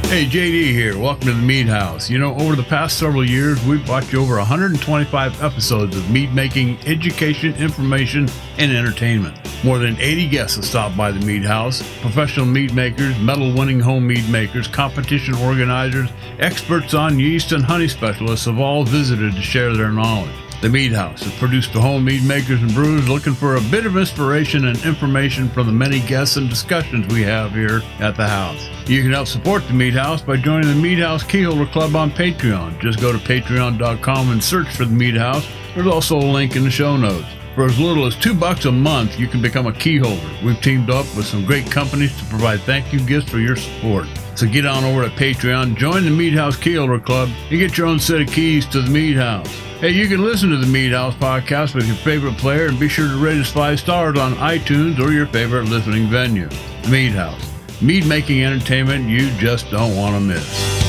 Hey, JD here. Welcome to the Mead House. You know, over the past several years, we've brought you over 125 episodes of mead making, education, information, and entertainment. More than 80 guests have stopped by the Mead House. Professional mead makers, medal-winning home mead makers, competition organizers, experts on yeast and honey specialists have all visited to share their knowledge. The Mead House is produced for home mead makers and brewers looking for a bit of inspiration and information from the many guests and discussions we have here at the house. You can help support the Mead House by joining the Mead House Keyholder Club on Patreon. Just go to patreon.com and search for the Mead House. There's also a link in the show notes. For as little as $2 a month, you can become a key holder. We've teamed up with some great companies to provide thank you gifts for your support. So get on over to Patreon, join the Mead House Keyholder Club, and get your own set of keys to the Mead House. Hey, you can listen to the Mead House podcast with your favorite player and be sure to rate us 5 stars on iTunes or your favorite listening venue. The Mead House. Mead making entertainment you just don't want to miss.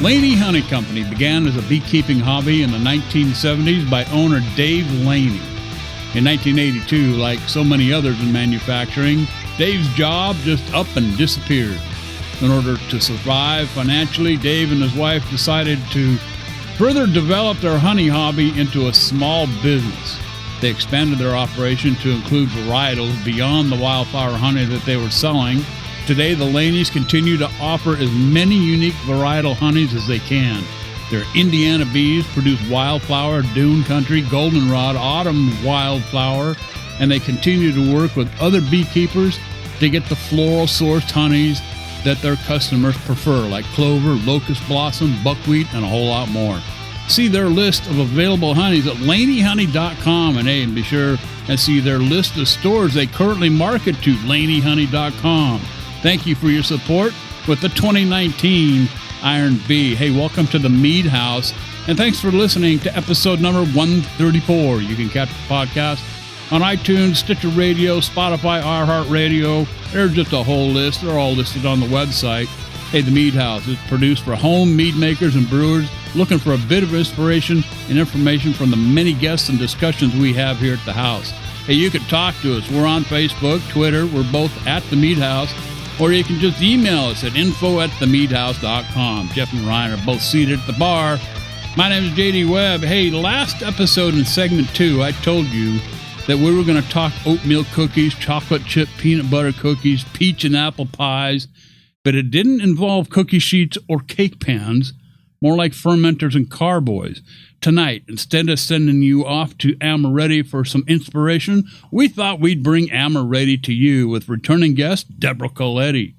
Laney Honey Company began as a beekeeping hobby in the 1970s by owner Dave Laney. In 1982, like so many others in manufacturing, Dave's job just up and disappeared. In order to survive financially, Dave and his wife decided to further develop their honey hobby into a small business. They expanded their operation to include varietals beyond the wildflower honey that they were selling. Today, the Laneys continue to offer as many unique varietal honeys as they can. Their Indiana bees produce wildflower, dune country, goldenrod, autumn wildflower, and they continue to work with other beekeepers to get the floral-sourced honeys that their customers prefer, like clover, locust blossom, buckwheat, and a whole lot more. See their list of available honeys at laneyhoney.com, and be sure and see their list of stores they currently market to, laneyhoney.com. Thank you for your support with the 2019 Iron Bee. Hey, welcome to the Mead House, and thanks for listening to episode number 134. You can catch the podcast on iTunes, Stitcher Radio, Spotify, iHeartRadio. There's just a whole list. They're all listed on the website. Hey, the Mead House is produced for home mead makers and brewers looking for a bit of inspiration and information from the many guests and discussions we have here at the house. Hey, you can talk to us. We're on Facebook, Twitter. We're both at the Mead House. Or you can just email us at info@themeadhouse.com. Jeff and Ryan are both seated at the bar. My name is JD Webb. Hey, last episode in segment 2, I told you that we were going to talk oatmeal cookies, chocolate chip peanut butter cookies, peach and apple pies, but it didn't involve cookie sheets or cake pans, more like fermenters and carboys. Tonight, instead of sending you off to Amaretti for some inspiration, we thought we'd bring Amaretti to you with returning guest Deborah Coletti.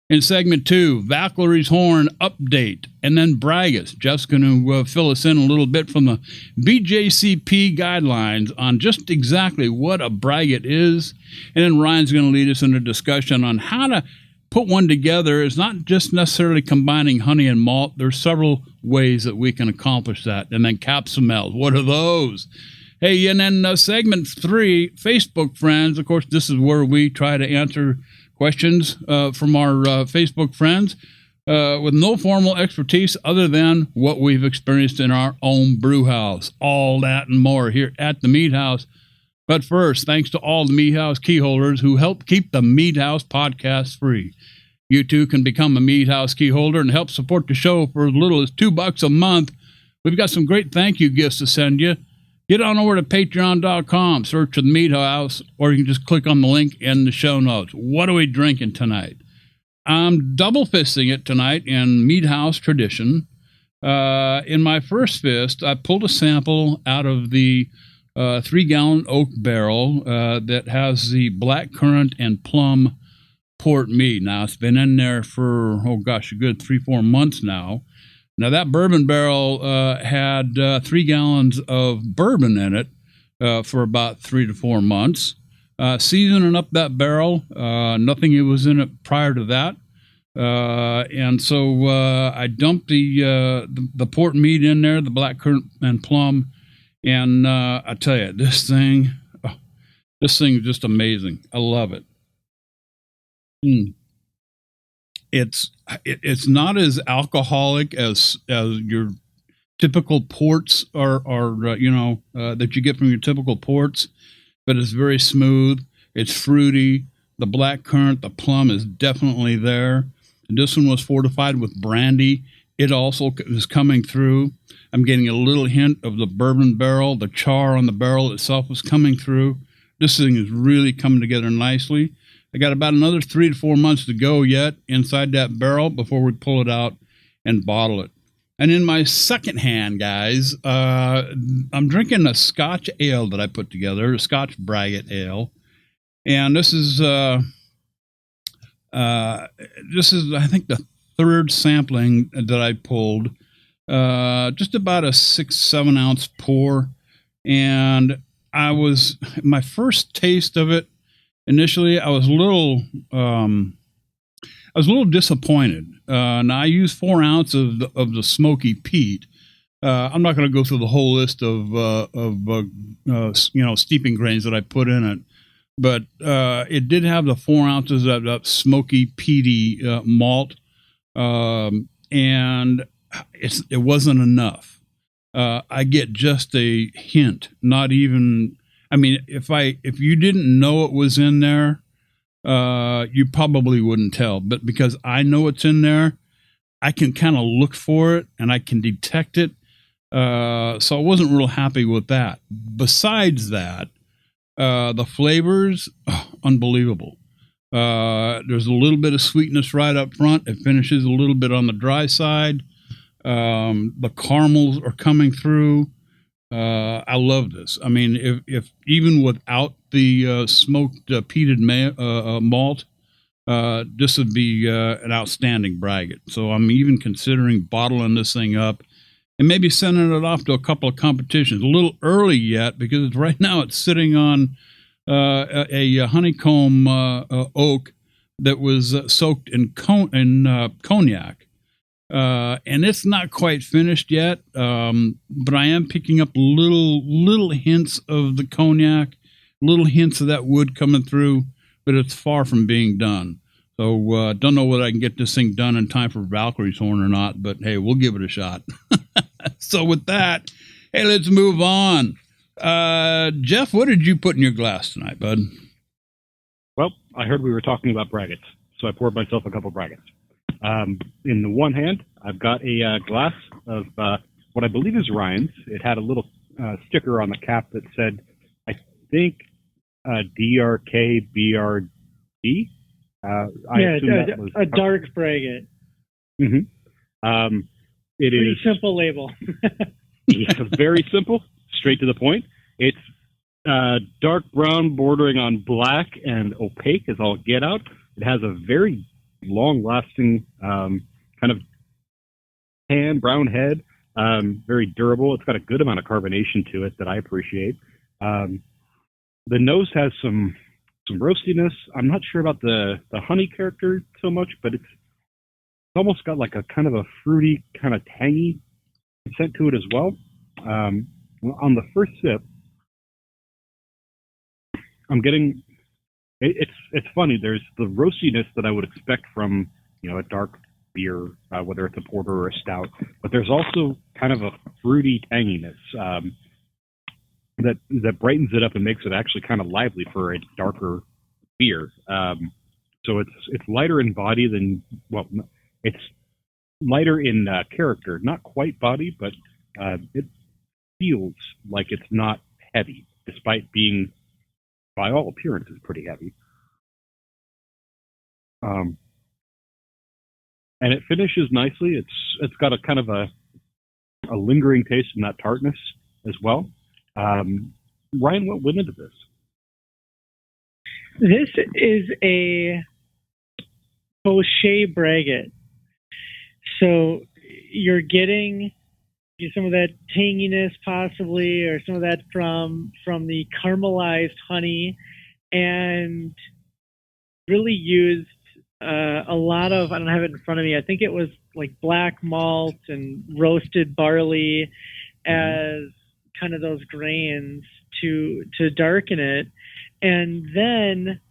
In segment 2, Vaclary's Horn update, and then Braggus. Jeff's going to fill us in a little bit from the BJCP guidelines on just exactly what a braggot is, and then Ryan's going to lead us in a discussion on how to put one together. Is not just necessarily combining honey and malt. There's several ways that we can accomplish that. And then capsamels. What are those? Hey, and then segment 3, Facebook friends. Of course, this is where we try to answer questions from our Facebook friends with no formal expertise other than what we've experienced in our own brew house. All that and more here at the Mead House. But first, thanks to all the Mead House key holders who help keep the Mead House podcast free. You too can become a Mead House key holder and help support the show for as little as $2 a month. We've got some great thank you gifts to send you. Get on over to patreon.com, search for the Mead House, or you can just click on the link in the show notes. What are we drinking tonight? I'm double fisting it tonight in Mead House tradition. In my first fist, I pulled a sample out of the 3-gallon oak barrel that has the blackcurrant and plum port mead. Now, it's been in there for, a good 3-4 months now. Now, that bourbon barrel had 3 gallons of bourbon in it for about 3 to 4 months. Seasoning up that barrel, nothing was in it prior to that. And so I dumped the port mead in there, the blackcurrant and plum. And I tell you, this thing is just amazing. I love it. It's not as alcoholic as your typical ports are that you get from your typical ports, but it's very smooth. It's fruity. The black currant, the plum is definitely there. This one was fortified with brandy. It also is coming through. I'm getting a little hint of the bourbon barrel. The char on the barrel itself is coming through. This thing is really coming together nicely. I got about another 3 to 4 months to go yet inside that barrel before we pull it out and bottle it. And in my second hand, guys, I'm drinking a Scotch ale that I put together, a Scotch Braggot ale. And this is I think, the third sampling that I pulled. Just about a 6-7 ounce pour. And my first taste of it, initially, I was a little disappointed. Now I use 4 ounces of the smoky peat. I'm not going to go through the whole list of steeping grains that I put in it, but it did have the 4 ounces of that smoky peaty malt, and it wasn't enough. I get just a hint, not even. I mean, if you didn't know it was in there, you probably wouldn't tell. But because I know it's in there, I can kind of look for it and I can detect it. So I wasn't real happy with that. Besides that, the flavors, unbelievable. There's a little bit of sweetness right up front. It finishes a little bit on the dry side. The caramels are coming through. I love this. I mean, if even without the smoked peated malt, this would be an outstanding braggot. So I'm even considering bottling this thing up and maybe sending it off to a couple of competitions. A little early yet because right now it's sitting on a honeycomb oak that was soaked in cognac. And it's not quite finished yet, but I am picking up little hints of the cognac, little hints of that wood coming through, but it's far from being done. So don't know whether I can get this thing done in time for Valkyrie's Horn or not, but hey, we'll give it a shot. So with that, hey, let's move on. Jeff, what did you put in your glass tonight, bud? Well, I heard we were talking about braggots, so I poured myself a couple braggots. In the one hand, I've got a glass of what I believe is Ryan's. It had a little sticker on the cap that said, I think, DRK BRD. A dark braggot. Mm-hmm. It Pretty is simple label. yeah, very simple, straight to the point. It's dark brown bordering on black and opaque as all get out. It has a very long-lasting kind of tan brown head, very durable. It's got a good amount of carbonation to it that I appreciate. The nose has some roastiness. I'm not sure about the honey character so much, but it's almost got like a kind of a fruity, kind of tangy scent to it as well. On the first sip, I'm getting. It's funny. There's the roastiness that I would expect from a dark beer, whether it's a porter or a stout, but there's also kind of a fruity tanginess that brightens it up and makes it actually kind of lively for a darker beer. So it's lighter in body than it's lighter in character, not quite body, but it feels like it's not heavy, despite being, by all appearances, pretty heavy. And it finishes nicely. It's got a kind of a lingering taste in that tartness as well. Ryan, what went into this? This is a Fauché braggot. So you're getting some of that tanginess possibly, or some of that from the caramelized honey, and really used a lot of, I don't have it in front of me, I think it was like black malt and roasted barley as kind of those grains to darken it. And then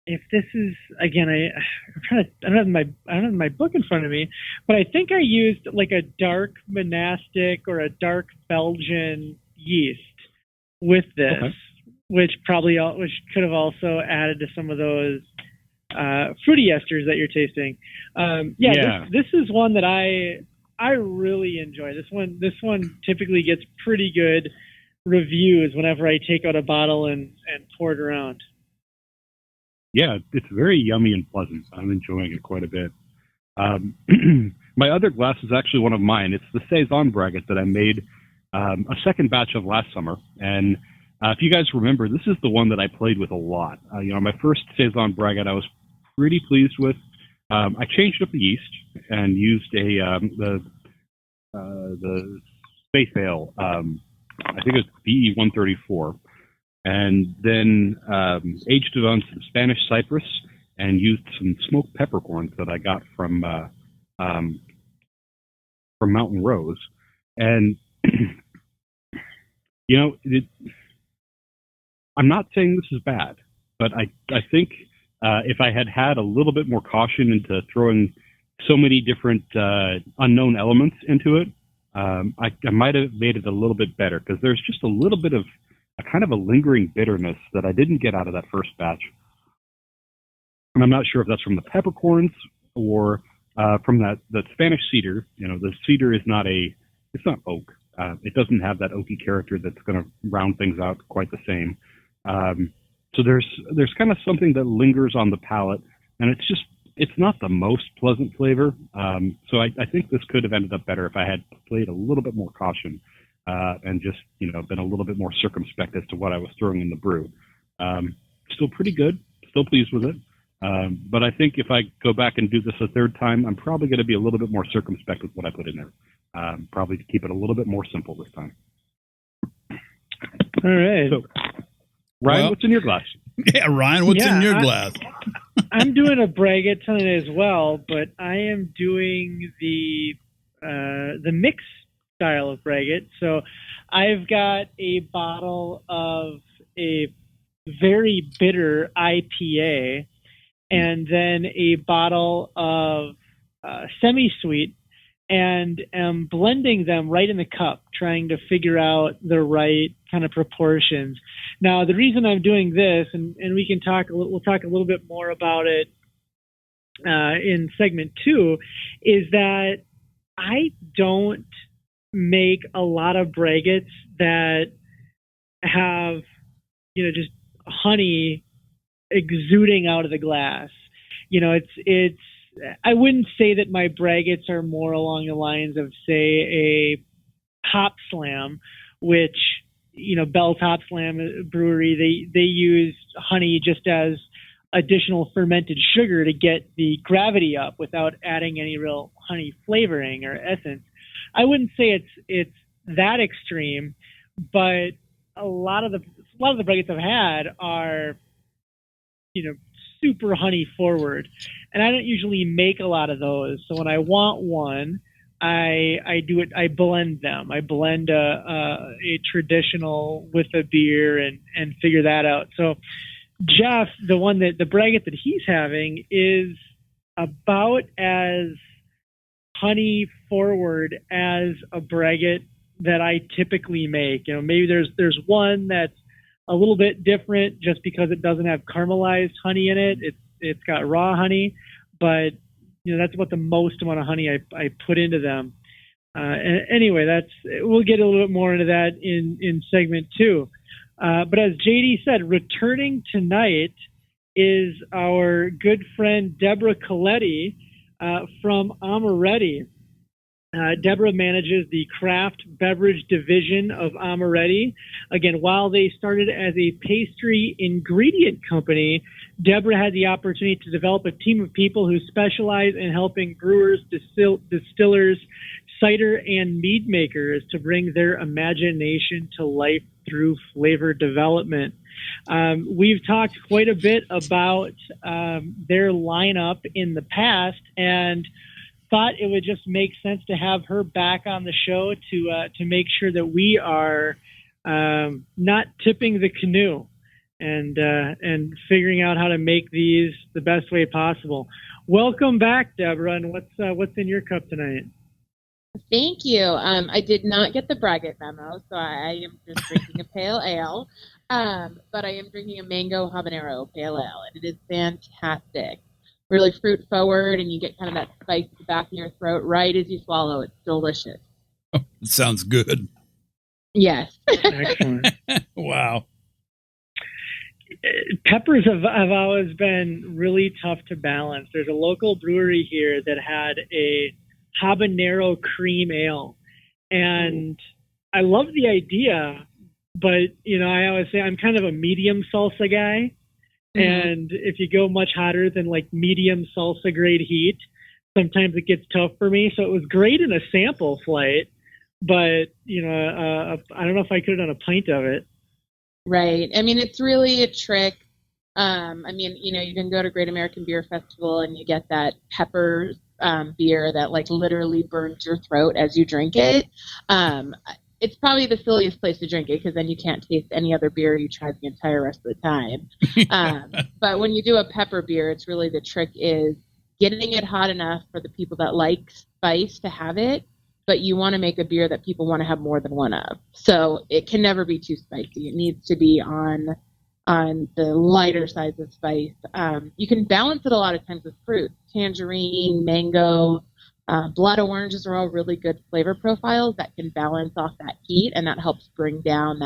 if this is again, I don't have my book in front of me, but I think I used like a dark monastic or a dark Belgian yeast with this, which could have also added to some of those fruity esters that you're tasting. This is one that I really enjoy. This one typically gets pretty good reviews whenever I take out a bottle and pour it around. Yeah, it's very yummy and pleasant. I'm enjoying it quite a bit. My other glass is actually one of mine. It's the Saison Braggot that I made a second batch of last summer. And if you guys remember, this is the one that I played with a lot. My first Saison Braggot I was pretty pleased with. I changed up the yeast and used the Space Ale. I think it's BE134. And then aged it on some Spanish cypress and used some smoked peppercorns that I got from Mountain Rose. And, I'm not saying this is bad, but I think if I had a little bit more caution into throwing so many different unknown elements into it, I might have made it a little bit better, because there's just a little bit of a kind of a lingering bitterness that I didn't get out of that first batch. And I'm not sure if that's from the peppercorns or from that Spanish cedar. The cedar it's not oak. It doesn't have that oaky character that's going to round things out quite the same. So there's kind of something that lingers on the palate, and it's not the most pleasant flavor. So I think this could have ended up better if I had played a little bit more caution. And just, been a little bit more circumspect as to what I was throwing in the brew. Still pretty good. Still pleased with it. But I think if I go back and do this a third time, I'm probably going to be a little bit more circumspect with what I put in there. Probably to keep it a little bit more simple this time. All right. So, Ryan, what's in your glass? Yeah, Ryan, what's in your glass? I'm doing a Braggot tonight as well, but I am doing the mixed style of Braggot. So I've got a bottle of a very bitter IPA and then a bottle of semi-sweet, and am blending them right in the cup, trying to figure out the right kind of proportions. Now, the reason I'm doing this, and we'll talk a little bit more about it in segment 2, is that I don't make a lot of Braggots that have, just honey exuding out of the glass. It's I wouldn't say that my Braggots are more along the lines of, say, a Hop Slam, which, Bell's Hop Slam Brewery, they use honey just as additional fermented sugar to get the gravity up without adding any real honey flavoring or essence. I wouldn't say it's that extreme, but a lot of the Braggots I've had are, super honey forward, and I don't usually make a lot of those. So when I want one, I do it. I blend them. I blend a traditional with a beer and figure that out. So Jeff, the Braggot that he's having is about as honey forward as a Braggot that I typically make. Maybe there's one that's a little bit different just because it doesn't have caramelized honey in it. It's got raw honey, but that's about the most amount of honey I put into them. Anyway, we'll get a little bit more into that in segment 2. But as JD said, returning tonight is our good friend Deborah Coletti from Amaretti. Deborah manages the craft beverage division of Amaretti. Again, while they started as a pastry ingredient company, Deborah had the opportunity to develop a team of people who specialize in helping brewers, distillers, cider, and mead makers to bring their imagination to life through flavor development. We've talked quite a bit about their lineup in the past, and thought it would just make sense to have her back on the show to make sure that we are not tipping the canoe and figuring out how to make these the best way possible. Welcome back, Deborah. And what's in your cup tonight? Thank you. I did not get the Braggot memo, so I am just drinking a pale ale. But I am drinking a mango habanero pale ale, and it is fantastic. Really fruit forward, and you get kind of that spice at the back of your throat right as you swallow. It's delicious. Oh, it sounds good. Yes. Excellent. Wow. Peppers have always been really tough to balance. There's a local brewery here that had a habanero cream ale, and I love the idea, but I always say I'm kind of a medium salsa guy, and if you go much hotter than like medium salsa grade heat, sometimes it gets tough for me. So it was great in a sample flight, but I don't know if I could have done a pint of it. Right. I mean, it's really a trick. You can go to Great American Beer Festival and you get that pepper beer that like literally burns your throat as you drink it. It's probably the silliest place to drink it because then you can't taste any other beer you try the entire rest of the time. But when you do a pepper beer, it's really the trick is getting it hot enough for the people that like spice to have it, but you want to make a beer that people want to have more than one of. So it can never be too spicy. It needs to be on the lighter sides of spice. You can balance it a lot of times with fruit. Tangerine, mango, blood oranges are all really good flavor profiles that can balance off that heat, and that helps bring down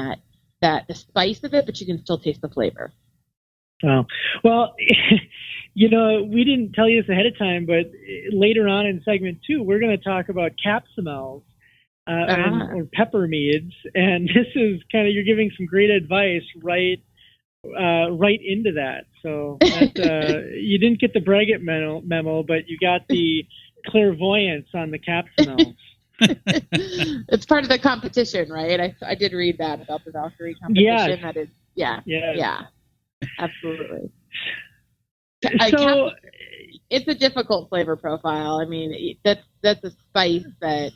the spice of it, but you can still taste the flavor. Oh, well, we didn't tell you this ahead of time, but later on in segment 2, we're going to talk about capsamels or pepper meads, and this is you're giving some great advice right into that. So you didn't get the Braggot memo, but you got the clairvoyance on the capsamels. It's part of the competition, right? I did read that about the Valkyrie competition. That is, yeah, absolutely. So it's a difficult flavor profile. I mean, that's a spice that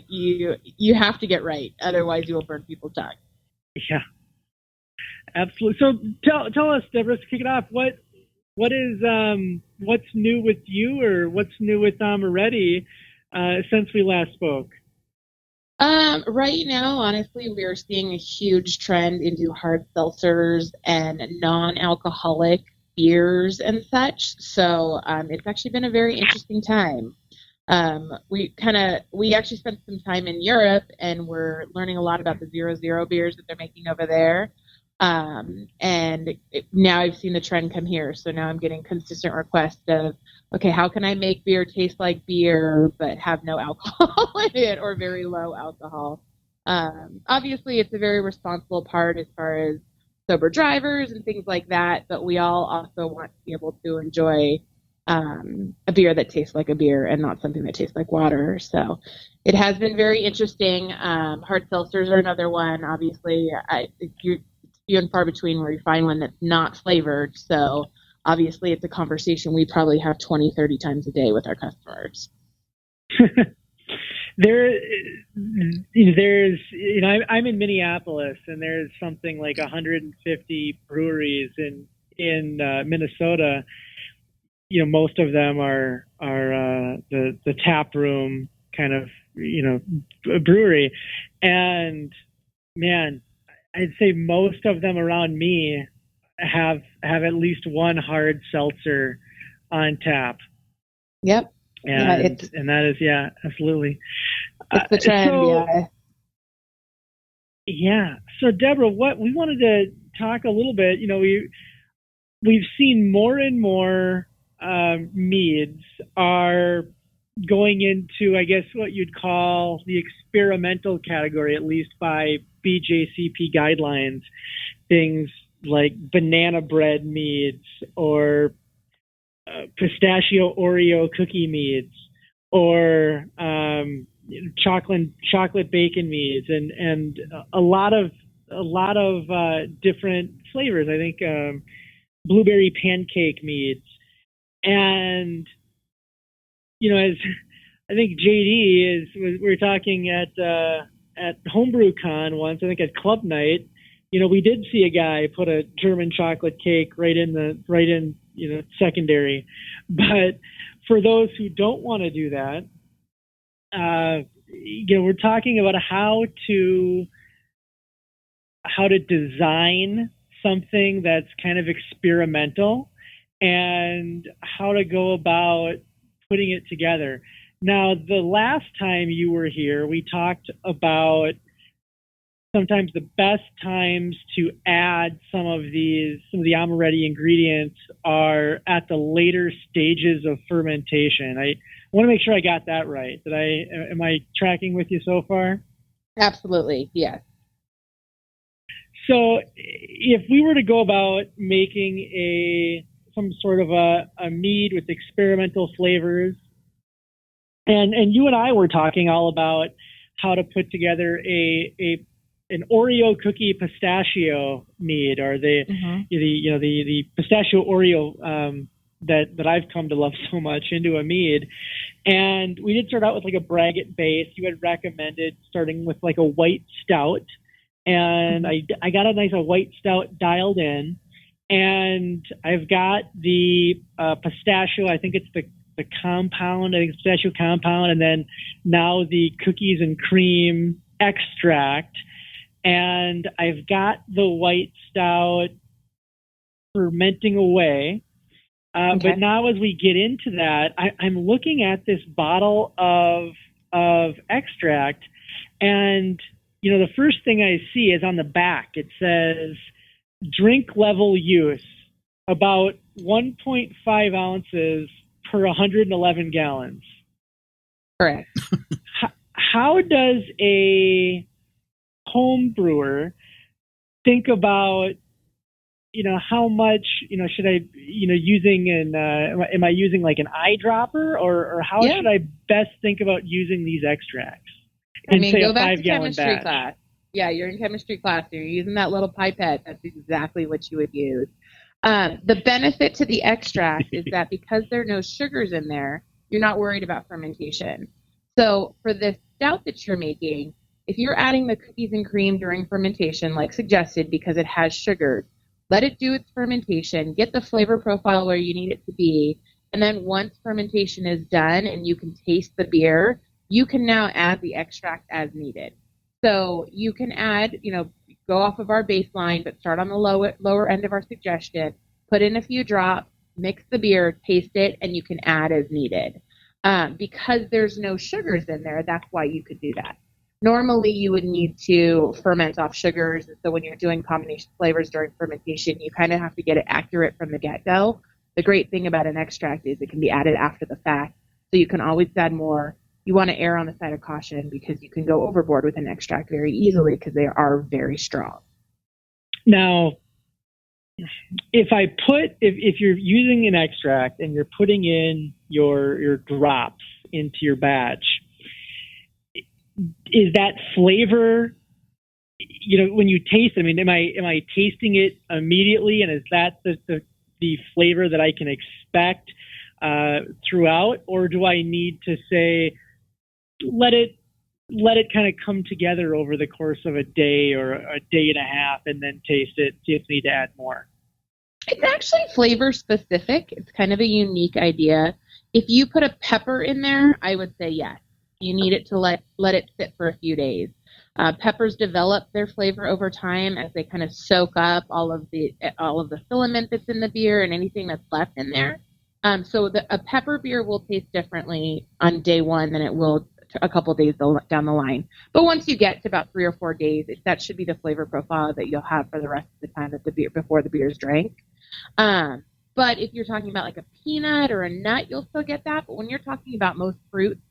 you have to get right, otherwise you will burn people's tongue. Yeah, absolutely. So tell us, Deborah, to kick it off, what is what's new with you, or what's new with Amaretti since we last spoke? Right now, honestly, we are seeing a huge trend into hard seltzers and non-alcoholic beers and such. So it's actually been a very interesting time. We actually spent some time in Europe, and we're learning a lot about the 0.0 beers that they're making over there. Now I've seen the trend come here. So now I'm getting consistent requests of, okay, how can I make beer taste like beer but have no alcohol in it, or very low alcohol? Obviously, it's a very responsible part as far as sober drivers and things like that, but we all also want to be able to enjoy a beer that tastes like a beer and not something that tastes like water. So it has been very interesting. Hard seltzers are another one. Obviously, it's few and far between where you find one that's not flavored. So obviously it's a conversation we probably have 20, 30 times a day with our customers. I'm in Minneapolis, and there's something like 150 breweries in Minnesota. Most of them are the tap room kind of brewery, and man, I'd say most of them around me have at least one hard seltzer on tap. Yep. And that is, absolutely. It's the trend, Yeah. So Deborah, what we wanted to talk a little bit, we've seen more and more meads are going into, I guess, what you'd call the experimental category, at least by BJCP guidelines. Things like banana bread meads, or pistachio Oreo cookie meads, or chocolate bacon meads, and a lot of different flavors. I think blueberry pancake meads, and as I think JD we were talking at HomebrewCon once, I think at Club Night, we did see a guy put a German chocolate cake right in secondary. But for those who don't want to do that, we're talking about how to design something that's kind of experimental and how to go about putting it together. Now, the last time you were here, we talked about sometimes the best times to add some of the amaretti ingredients are at the later stages of fermentation. I want to make sure I got that right. Am I tracking with you so far? Absolutely, yes. So if we were to go about making some sort of a mead with experimental flavors, and you and I were talking all about how to put together an Oreo cookie pistachio mead, or the pistachio Oreo that I've come to love so much into a mead. And we did start out with like a braggot base. You had recommended starting with like a white stout, and I got a nice white stout dialed in, and I've got the pistachio. I think it's the compound. I think it's pistachio compound, and then now the cookies and cream extract. And I've got the white stout fermenting away. But now as we get into that, I'm looking at this bottle of extract, and the first thing I see is on the back. It says drink level use, about 1.5 ounces per 111 gallons. Correct. How does a home brewer think about how much should I using am I using like an eyedropper, or how should I best think about using these extracts in, say, go a back to 5-gallon chemistry batch? class. Yeah, you're in chemistry class. You're using that little pipette. That's exactly what you would use. The benefit to the extract is that because there are no sugars in there, you're not worried about fermentation. So for the stout that you're making, if you're adding the cookies and cream during fermentation, like suggested, because it has sugar, let it do its fermentation, get the flavor profile where you need it to be, and then once fermentation is done and you can taste the beer, you can now add the extract as needed. So you can add, go off of our baseline, but start on the lower end of our suggestion, put in a few drops, mix the beer, taste it, and you can add as needed. Because there's no sugars in there, that's why you could do that. Normally, you would need to ferment off sugars. So when you're doing combination flavors during fermentation, you kind of have to get it accurate from the get-go. The great thing about an extract is it can be added after the fact, so you can always add more. You want to err on the side of caution because you can go overboard with an extract very easily because they are very strong. Now, if you're using an extract and you're putting in your drops into your batch, is that flavor, when you taste it, am I tasting it immediately, and is that the flavor that I can expect throughout, or do I need to say let it kind of come together over the course of a day or a day and a half, and then taste it, see if we need to add more? It's actually flavor specific. It's kind of a unique idea. If you put a pepper in there, I would say yes. You need it to let it sit for a few days. Peppers develop their flavor over time as they kind of soak up all of the filament that's in the beer and anything that's left in there. So a pepper beer will taste differently on day one than it will a couple days down the line. But once you get to about 3 or 4 days, that should be the flavor profile that you'll have for the rest of the time that before the beer is drank. But if you're talking about like a peanut or a nut, you'll still get that. But when you're talking about most fruits,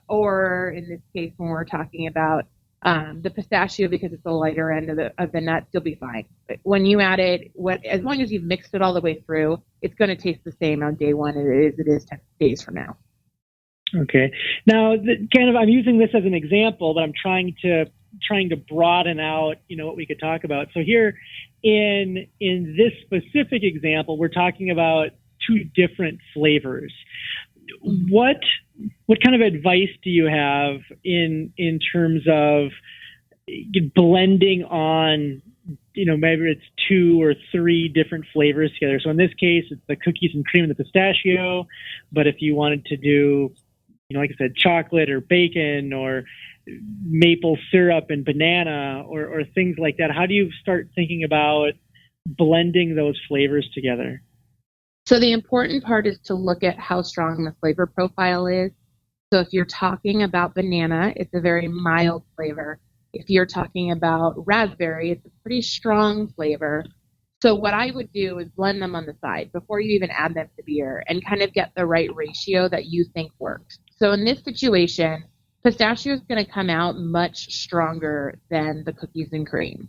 or in this case, when we're talking about the pistachio, because it's the lighter end of the nuts, you'll be fine. But when you add it, as long as you've mixed it all the way through, it's going to taste the same on day one as it is 10 days from now. Okay. Now, I'm using this as an example, but I'm trying to broaden out, what we could talk about. So here, in this specific example, we're talking about 2 different flavors. What kind of advice do you have in terms of blending on maybe it's 2 or 3 different flavors together. So in this case, it's the cookies and cream and the pistachio. But if you wanted to do, like I said, chocolate or bacon or maple syrup and banana or things like that, how do you start thinking about blending those flavors together? So the important part is to look at how strong the flavor profile is. So if you're talking about banana, it's a very mild flavor. If you're talking about raspberry, it's a pretty strong flavor. So what I would do is blend them on the side before you even add them to beer and kind of get the right ratio that you think works. So in this situation, pistachio is going to come out much stronger than the cookies and cream.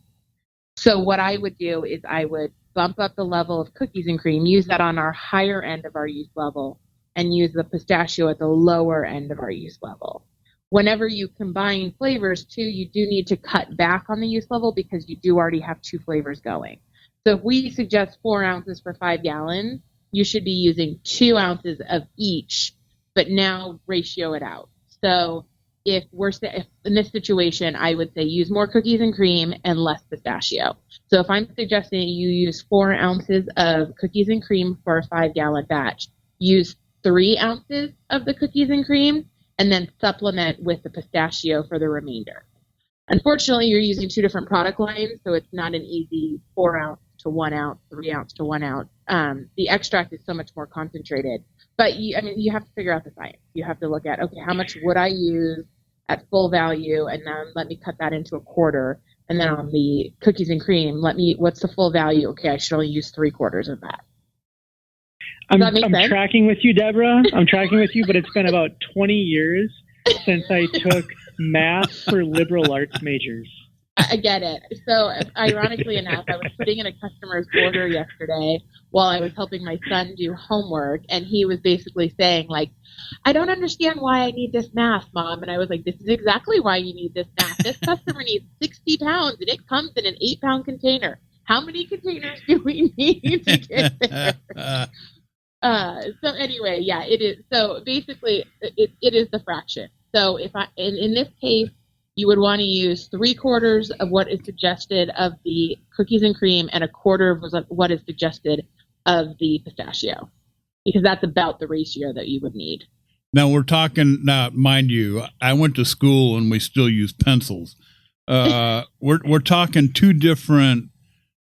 So what I would do is I would bump up the level of cookies and cream, use that on our higher end of our use level, and use the pistachio at the lower end of our use level. Whenever you combine flavors too, you do need to cut back on the use level because you do already have 2 flavors going. So if we suggest 4 ounces for 5 gallons, you should be using 2 ounces of each, but now ratio it out. So if in this situation, I would say use more cookies and cream and less pistachio. So if I'm suggesting you use 4 ounces of cookies and cream for a 5-gallon batch, use 3 ounces of the cookies and cream, and then supplement with the pistachio for the remainder. Unfortunately, you're using 2 different product lines, so it's not an easy 4 ounce to 1 ounce, 3 ounce to 1 ounce. The extract is so much more concentrated. But you have to figure out the science. You have to look at, okay, how much would I use at full value, and then let me cut that into a quarter. And then on the cookies and cream, what's the full value? Okay, I should only use 3/4 of that. I'm tracking with you, Deborah. I'm tracking with you, but it's been about 20 years since I took math for liberal arts majors. I get it. So ironically enough, I was putting in a customer's order yesterday while I was helping my son do homework, and he was basically saying, like, I don't understand why I need this math, Mom. And I was like, this is exactly why you need this math. This customer needs 60 pounds, and it comes in an 8-pound container. How many containers do we need to get there? So anyway, yeah, it is. So basically, it is the fraction. So if in this case, you would want to use 3/4 of what is suggested of the cookies and cream and 1/4 of what is suggested of the pistachio, because that's about the ratio that you would need. Now we're talking. Now, mind you, I went to school and we still use pencils. We're talking 2 different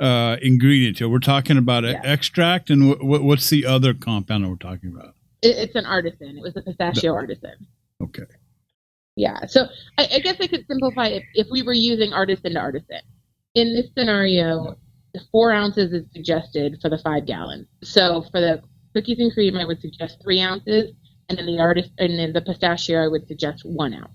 ingredients here. We're talking about an extract, and what's the other compound that we're talking about? It's an artisan. It was a pistachio artisan. Okay. Yeah, so I guess I could simplify it if we were using artisan to artisan. In this scenario, the 4 ounces is suggested for the 5 gallons. So for the cookies and cream, I would suggest 3 ounces, and then the pistachio, I would suggest 1 ounce.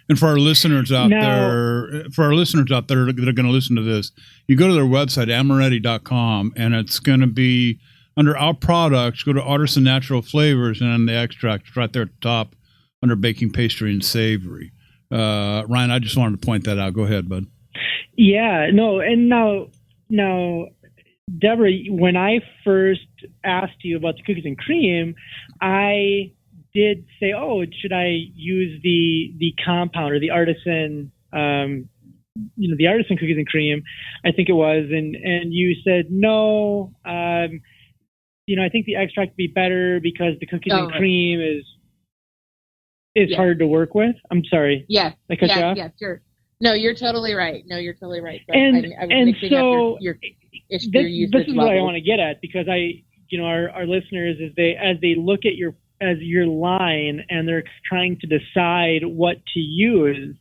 And for our listeners out there that are going to listen to this, you go to their website, Amaretti.com, and it's going to be under our products. Go to Artisan Natural Flavors, and then the extract right there at the top, under baking, pastry, and savory. Ryan, I just wanted to point that out. Go ahead, bud. Yeah, no, and now, Deborah, when I first asked you about the cookies and cream, I did say, should I use the compound or the artisan, the artisan cookies and cream? I think it was, and you said no. I think the extract would be better because the cookies and cream is hard to work with. I'm sorry. Yes. I cut you off? Yes, sure. No, you're totally right. So this is what I want to get at, because our listeners, as they look at your line and they're trying to decide what to use,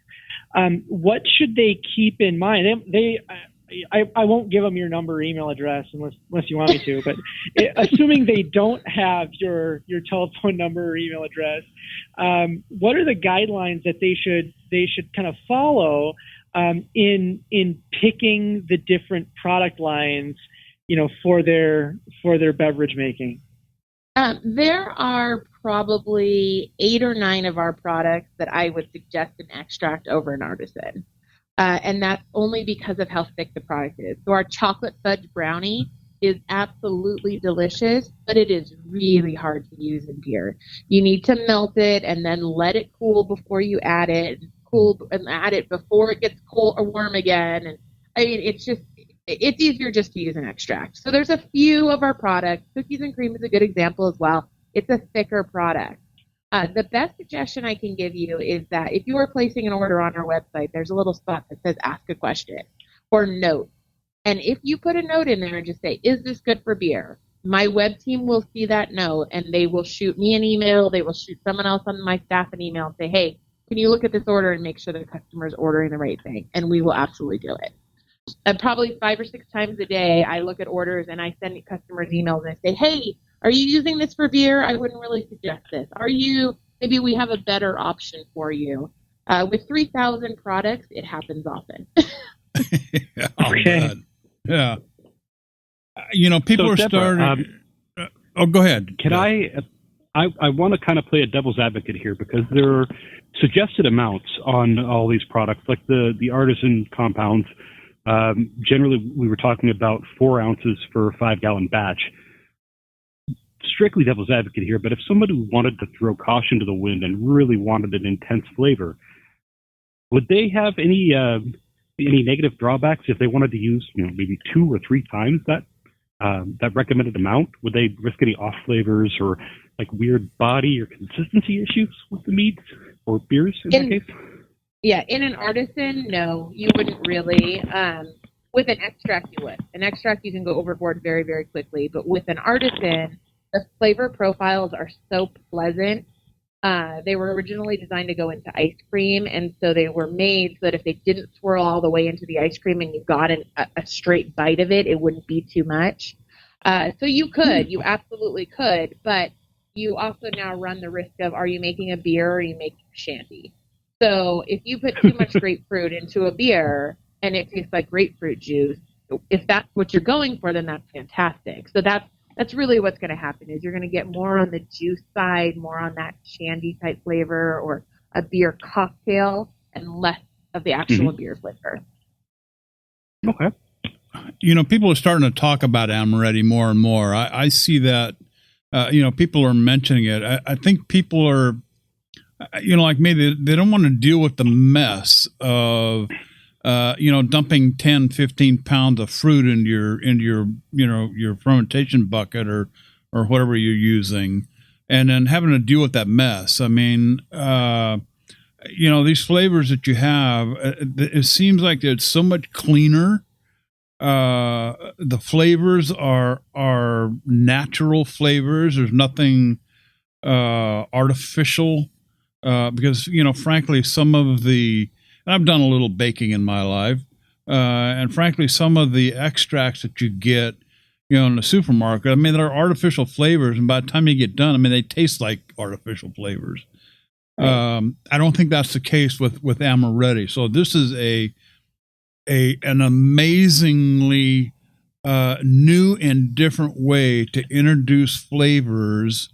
what should they keep in mind? I won't give them your number or email address unless you want me to, but assuming they don't have your telephone number or email address, what are the guidelines that they should kind of follow in picking the different product lines, for their beverage making? There are probably 8 or 9 of our products that I would suggest an extract over an artisan. And that's only because of how thick the product is. So our chocolate fudge brownie is absolutely delicious, but it is really hard to use in beer. You need to melt it and then let it cool before you add it. Cool and add it before it gets cold or warm again. And I mean, it's easier just to use an extract. So there's a few of our products. Cookies and cream is a good example as well. It's a thicker product. The best suggestion I can give you is that if you are placing an order on our website, there's a little spot that says ask a question or note. And if you put a note in there and just say, is this good for beer? My web team will see that note and they will shoot me an email. They will shoot someone else on my staff an email and say, hey, can you look at this order and make sure the customer is ordering the right thing? And we will absolutely do it. And probably 5 or 6 times a day, I look at orders and I send customers emails and I say, hey, are you using this for beer? I wouldn't really suggest this. Maybe we have a better option for you. With 3,000 products, it happens often. Okay. Yeah. People are starting. Go ahead. Can I want to kind of play a devil's advocate here because there are suggested amounts on all these products, like the artisan compounds. Generally, we were talking about 4 ounces for a 5-gallon batch. Strictly devil's advocate here, but if somebody wanted to throw caution to the wind and really wanted an intense flavor, would they have any negative drawbacks if they wanted to use maybe 2 or 3 times that recommended amount? Would they risk any off flavors or like weird body or consistency issues with the meats or beers in that case? Yeah, in an artisan, no, you wouldn't really. With an extract, you would. An extract, you can go overboard very, very quickly. But with an artisan, the flavor profiles are so pleasant. They were originally designed to go into ice cream, and so they were made so that if they didn't swirl all the way into the ice cream and you got a straight bite of it, it wouldn't be too much. So you absolutely could, but you also now run the risk of, are you making a beer or are you making shandy? So if you put too much grapefruit into a beer and it tastes like grapefruit juice, if that's what you're going for, then that's fantastic. So that's really what's going to happen is you're going to get more on the juice side, more on that shandy type flavor or a beer cocktail and less of the actual beer flavor. Okay. People are starting to talk about Amaretti more and more. I see that, people are mentioning it. I think people are, like me, they don't want to deal with the mess of, dumping 10, 15 pounds of fruit into your fermentation bucket or whatever you're using, and then having to deal with that mess. I mean, these flavors that you have, it seems like it's so much cleaner. The flavors are natural flavors. There's nothing artificial, because frankly, some of the, and I've done a little baking in my life, and frankly, some of the extracts that you get, in the supermarket, I mean, they're artificial flavors, and by the time you get done, I mean, they taste like artificial flavors. Right. I don't think that's the case with Amaretti. So this is an amazingly new and different way to introduce flavors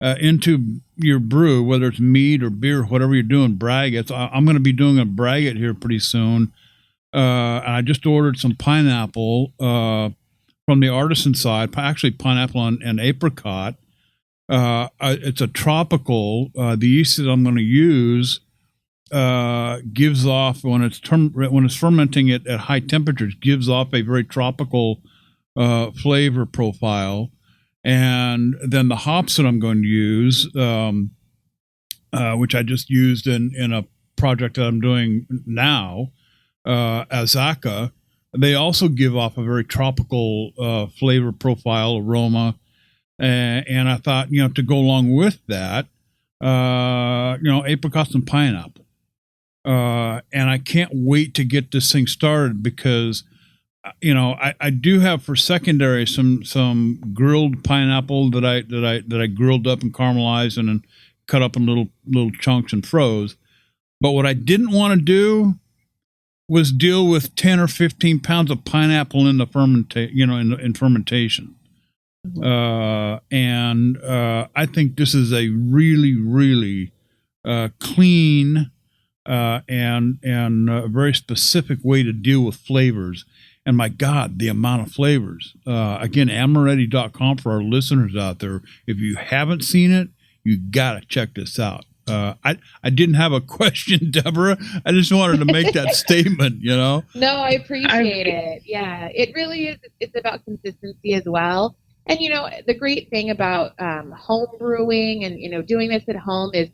into your brew, whether it's mead or beer, whatever you're doing, braggots. I'm going to be doing a braggot here pretty soon. I just ordered some pineapple from the artisan side, actually pineapple and apricot. It's a tropical. The yeast that I'm going to use gives off, when it's fermenting it at high temperatures, gives off a very tropical flavor profile. And then the hops that I'm going to use, which I just used in a project that I'm doing now, Azacca, they also give off a very tropical flavor profile, aroma. And I thought, to go along with that, apricots and pineapple. And I can't wait to get this thing started because, I do have for secondary some grilled pineapple that I grilled up and caramelized and then cut up in little chunks and froze. But what I didn't want to do was deal with 10 or 15 pounds of pineapple in the in fermentation. And I think this is a really, really clean and a very specific way to deal with flavors. And my God, the amount of flavors. Again, Amaretti.com for our listeners out there. If you haven't seen it, you got to check this out. I didn't have a question, Deborah. I just wanted to make that statement, you know? No, I appreciate it. Yeah, it really is. It's about consistency as well. And, you know, the great thing about home brewing and, you know, doing this at home is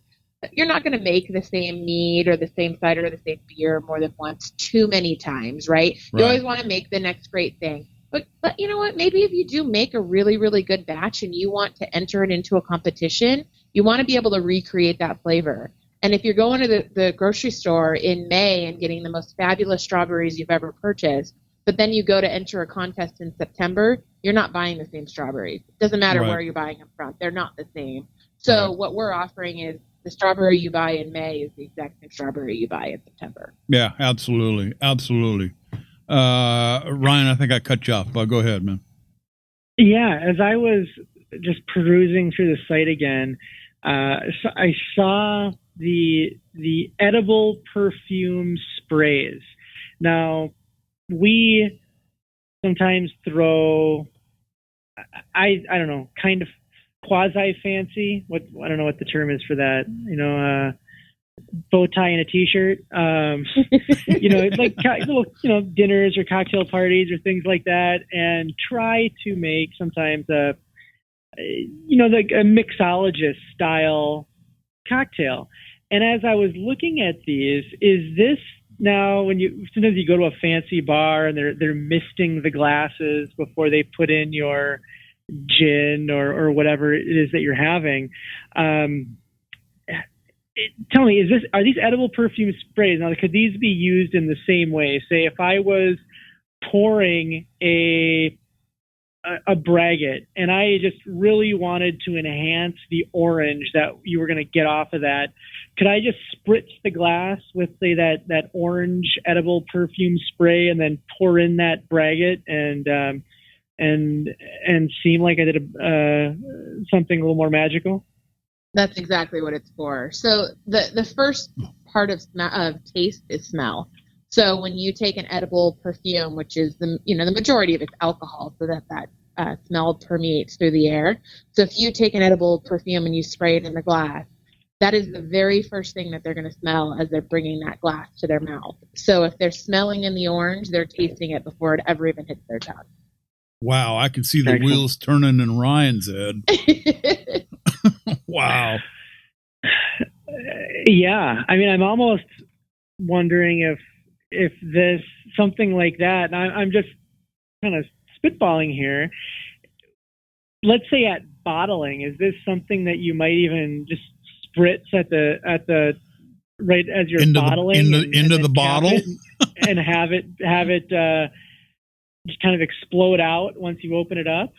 you're not going to make the same mead or the same cider or the same beer more than once too many times, right? You always want to make the next great thing. But you know what? Maybe if you do make a really, really good batch and you want to enter it into a competition, you want to be able to recreate that flavor. And if you're going to the grocery store in May and getting the most fabulous strawberries you've ever purchased, but then you go to enter a contest in September, you're not buying the same strawberries. It doesn't matter where you're buying them from. They're not the same. So what we're offering is the strawberry you buy in May is the exact same strawberry you buy in September. Yeah, absolutely. Absolutely. Ryan, I think I cut you off, but go ahead, man. Yeah, as I was just perusing through the site again, so I saw the edible perfume sprays. Now, we sometimes throw, I don't know, kind of quasi fancy. I don't know what the term is for that. You know, bow tie and a t-shirt. You know, like little, you know, dinners or cocktail parties or things like that, and try to make sometimes you know, like a mixologist style cocktail. And as I was looking at these, is this now sometimes you go to a fancy bar and they're misting the glasses before they put in your gin or whatever it is that you're having. Tell me, are these edible perfume sprays? Now, could these be used in the same way? Say, if I was pouring a braggot and I just really wanted to enhance the orange that you were going to get off of that, could I just spritz the glass with, say, that orange edible perfume spray and then pour in that braggot and seem like I did something a little more magical? That's exactly what it's for. So the first part of taste is smell. So when you take an edible perfume, which is the majority of it's alcohol, so that smell permeates through the air. So if you take an edible perfume and you spray it in the glass, that is the very first thing that they're going to smell as they're bringing that glass to their mouth. So if they're smelling in the orange, they're tasting it before it ever even hits their tongue. Wow, I can see the wheels turning in Ryan's head. Wow. Yeah, I mean, I'm almost wondering if this something like that. And I'm just kind of spitballing here. Let's say at bottling, is this something that you might even just spritz at the right as you're bottling into the bottle and have it just kind of explode out once you open it up?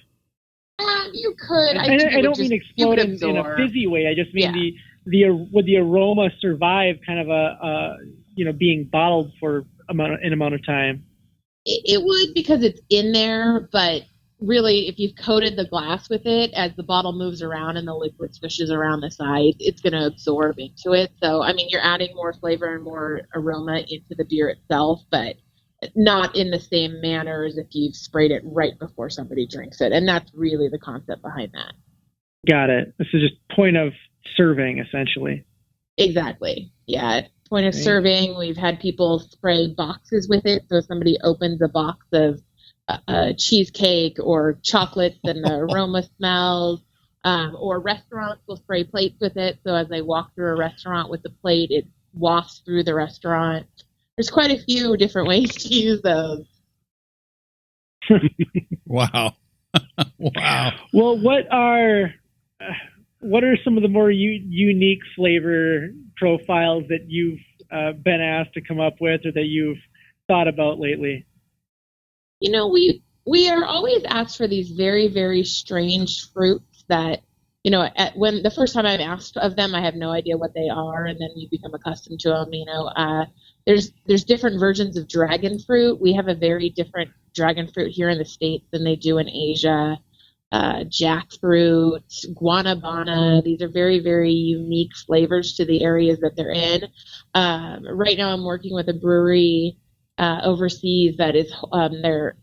You could. I don't mean explode in a fizzy way. I just mean would the aroma survive kind of being bottled for an amount of time? It would, because it's in there, but really, if you've coated the glass with it, as the bottle moves around and the liquid swishes around the side, it's going to absorb into it. So, I mean, you're adding more flavor and more aroma into the beer itself, but not in the same manner as if you've sprayed it right before somebody drinks it. And that's really the concept behind that. Got it. This is just point of serving, essentially. Exactly. Yeah. Point of serving. We've had people spray boxes with it. So if somebody opens a box of cheesecake or chocolates and the aroma smells, or restaurants will spray plates with it. So as they walk through a restaurant with the plate, it wafts through the restaurant. There's quite a few different ways to use those. Wow. Wow. Well, what are some of the more unique flavor profiles that you've been asked to come up with or that you've thought about lately? You know, we are always asked for these very, very strange fruits that, you know, when the first time I'm asked of them, I have no idea what they are, and then you become accustomed to them. You know, there's different versions of dragon fruit. We have a very different dragon fruit here in the States than they do in Asia. Jackfruit, guanabana. These are very, very unique flavors to the areas that they're in. Right now I'm working with a brewery overseas that is they're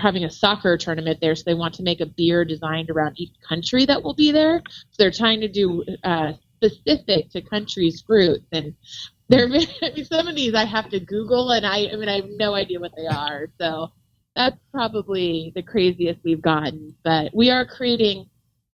having a soccer tournament there, so they want to make a beer designed around each country that will be there. So they're trying to do specific to countries' fruits, and some of these I have to Google, and I mean I have no idea what they are. So that's probably the craziest we've gotten. But we are creating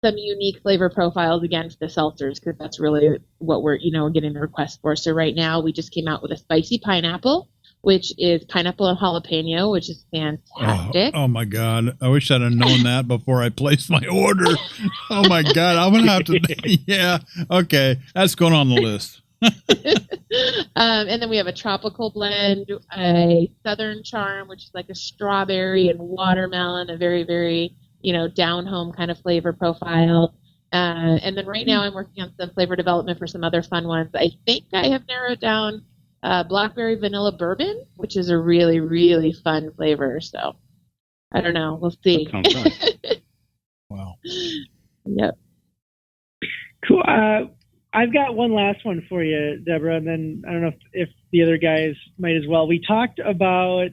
some unique flavor profiles again for the seltzers, because that's really what we're getting the request for. So right now we just came out with a spicy pineapple, which is pineapple and jalapeno, which is fantastic. Oh my God. I wish I'd have known that before I placed my order. Oh my God. I'm going to have to. Yeah. Okay. That's going on the list. And then we have a tropical blend, a Southern Charm, which is like a strawberry and watermelon, a very, very, down home kind of flavor profile. And then right now I'm working on some flavor development for some other fun ones. I think I have narrowed down blackberry vanilla bourbon, which is a really, really fun flavor. So I don't know. We'll see. That sounds nice. Wow. Yep. Cool. I've got one last one for you, Deborah, and then I don't know if the other guys might as well. We talked about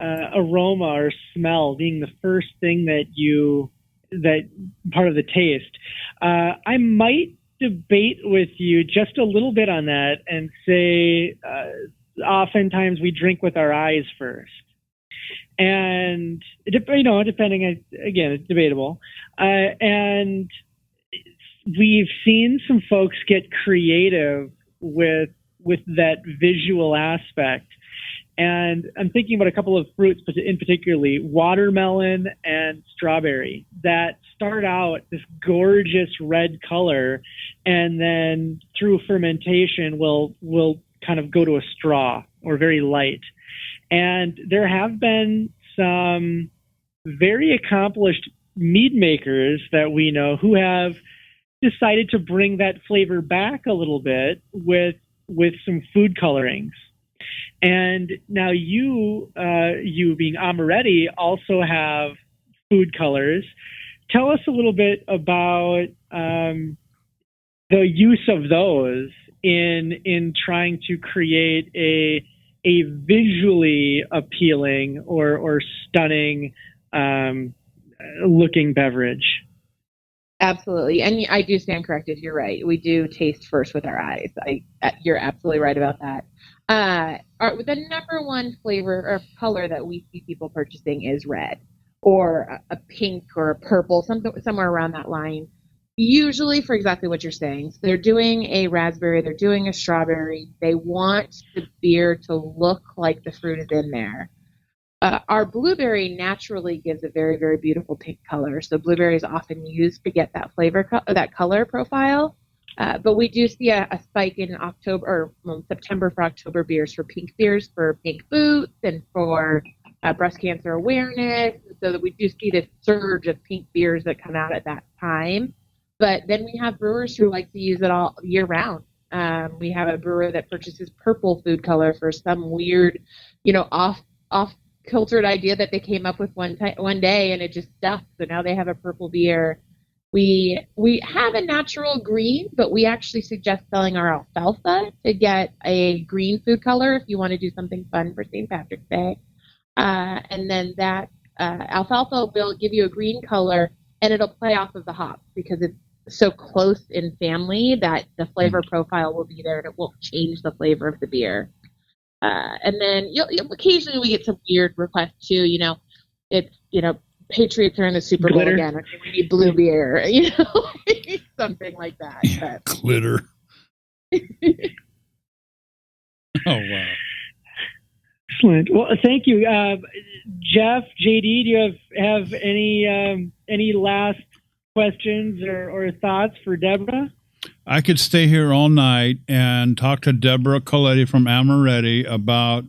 aroma or smell being the first thing that part of the taste. I might debate with you just a little bit on that and say oftentimes we drink with our eyes first. And, depending, again, it's debatable. And we've seen some folks get creative with that visual aspect. And I'm thinking about a couple of fruits, in particularly watermelon and strawberry, that start out this gorgeous red color, and then through fermentation will kind of go to a straw or very light. And there have been some very accomplished mead makers that we know who have decided to bring that flavor back a little bit with some food colorings. And now you being Amaretti also have food colors. Tell us a little bit about the use of those in trying to create a visually appealing or stunning looking beverage. Absolutely. And I do stand corrected. You're right. We do taste first with our eyes. You're absolutely right about that. The number one flavor or color that we see people purchasing is red, or a pink, or a purple, somewhere around that line. Usually for exactly what you're saying. So they're doing a raspberry, they're doing a strawberry. They want the beer to look like the fruit is in there. Our blueberry naturally gives a very, very beautiful pink color. So blueberry is often used to get that flavor, that color profile. But we do see a spike in September for October beers, for pink beers, for pink boots, and for breast cancer awareness. So that we do see this surge of pink beers that come out at that time. But then we have brewers who like to use it all year round. We have a brewer that purchases purple food color for some weird, off-kiltered idea that they came up with one day, and it just stuck. So now they have a purple beer. We have a natural green, but we actually suggest selling our alfalfa to get a green food color if you want to do something fun for St. Patrick's Day. And then that alfalfa will give you a green color, and it'll play off of the hops because it's so close in family that the flavor profile will be there and it won't change the flavor of the beer. And then occasionally we get some weird requests too. Patriots are in the Super Bowl again. Okay, we need blue beer, something like that. Yeah, glitter. Oh, wow. Excellent. Well, thank you. Jeff, JD, do you have any last questions or thoughts for Deborah? I could stay here all night and talk to Deborah Coletti from Amaretti about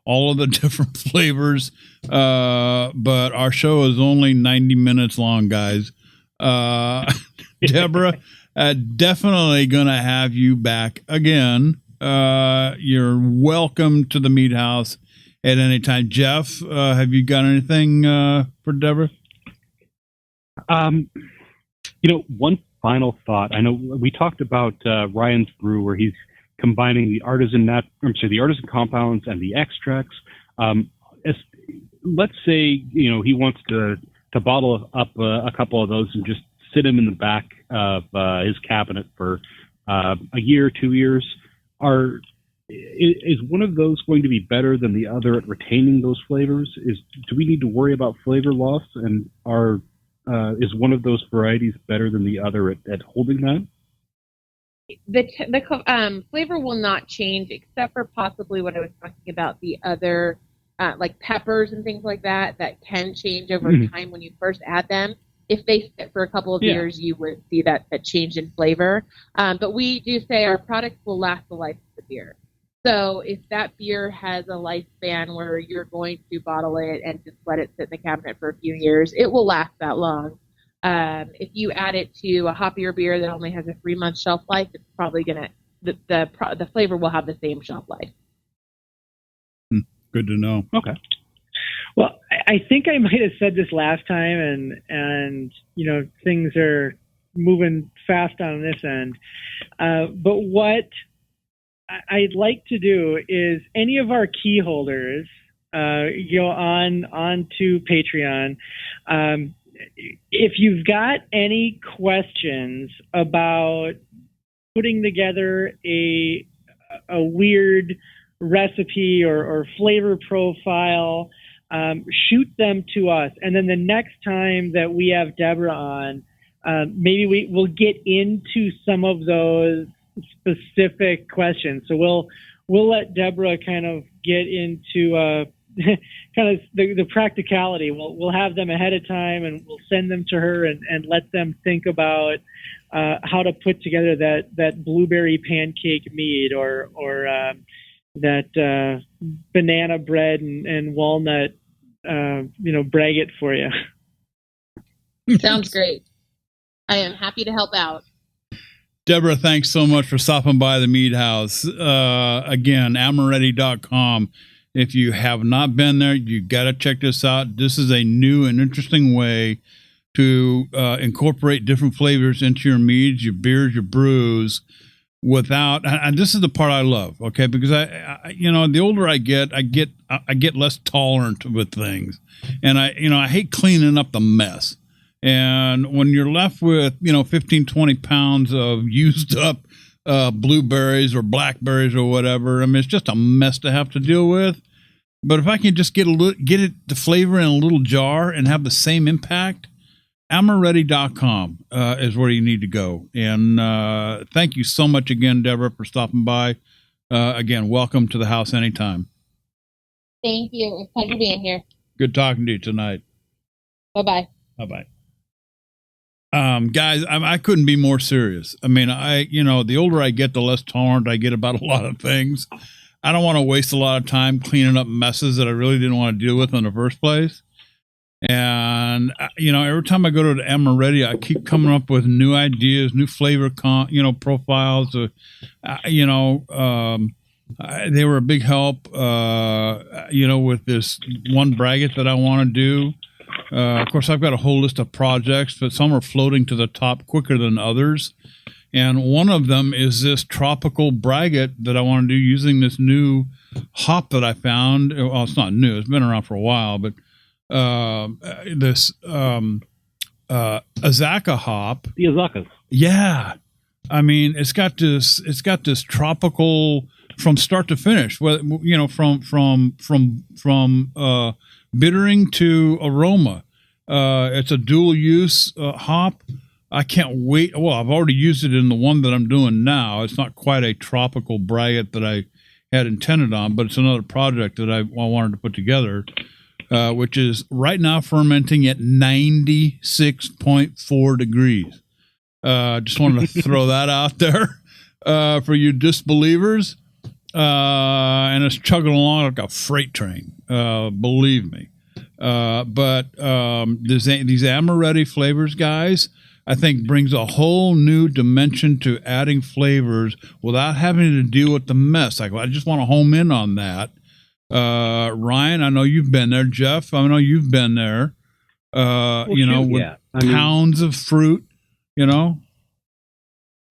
all of the different flavors, but our show is only 90 minutes long, guys. Deborah, definitely going to have you back again. You're welcome to the Mead House at any time. Jeff, have you got anything for Deborah? One final thought. I know we talked about Ryan's Brew, where he's combining the artisan compounds and the extracts. Let's say he wants to bottle up a couple of those and just sit them in the back of his cabinet for a year, 2 years. Is one of those going to be better than the other at retaining those flavors? Do we need to worry about flavor loss? And is one of those varieties better than the other at holding that? The flavor will not change, except for possibly what I was talking about, the other like peppers and things like that can change over time when you first add them. If they sit for a couple of years, you would see that change in flavor. But we do say our products will last the life of the beer. So if that beer has a lifespan where you're going to bottle it and just let it sit in the cabinet for a few years, it will last that long. If you add it to a hoppier beer that only has a 3-month shelf life, it's probably the flavor will have the same shelf life. Good to know. Okay. Well, I think I might have said this last time, and things are moving fast on this end. But what I'd like to do is any of our key holders go on to Patreon. If you've got any questions about putting together a weird recipe or flavor profile, shoot them to us. And then the next time that we have Deborah on, maybe we'll get into some of those specific questions. So we'll let Deborah kind of get into kind of the practicality. We'll have them ahead of time, and we'll send them to her and let them think about how to put together that blueberry pancake mead or that banana bread and walnut braggot for you. Sounds great. I am happy to help out. Deborah, thanks so much for stopping by the Mead House. Again, Amaretti.com. If you have not been there, you got to check this out. This is a new and interesting way to incorporate different flavors into your meads, your beers, your brews, without. And this is the part I love, okay? Because I the older I get less tolerant with things, and I hate cleaning up the mess. And when you're left with 15, 20 pounds of used up blueberries or blackberries or whatever, I mean, it's just a mess to have to deal with. But if I can just get the flavor in a little jar and have the same impact, Amaretti.com is where you need to go. And thank you so much again, Deborah, for stopping by. Again, welcome to the house anytime. Thank you. It's a pleasure being here. Good talking to you tonight. Bye-bye. Bye-bye. Guys, I couldn't be more serious. I mean, the older I get, the less tolerant I get about a lot of things. I don't want to waste a lot of time cleaning up messes that I really didn't want to deal with in the first place. And, every time I go to the Amaretti, I keep coming up with new ideas, new flavor, profiles. They were a big help, with this one braggot that I want to do. Of course, I've got a whole list of projects, but some are floating to the top quicker than others. And one of them is this tropical braggot that I want to do using this new hop that I found. Well, it's not new. It's been around for a while, but this Azacca hop. The Azaccas. Yeah. I mean, it's got this tropical from start to finish, from bittering to aroma. It's a dual use hop. I can't wait. Well, I've already used it in the one that I'm doing now. It's not quite a tropical braggot that I had intended on, but it's another project that I wanted to put together, which is right now fermenting at 96.4 degrees. Just wanted to throw that out there for you disbelievers. And it's chugging along like a freight train, believe me. But these Amaretti flavors, guys, I think brings a whole new dimension to adding flavors without having to deal with the mess. I just want to home in on that. Ryan, I know you've been there. Jeff, I know you've been there. Pounds of fruit, Go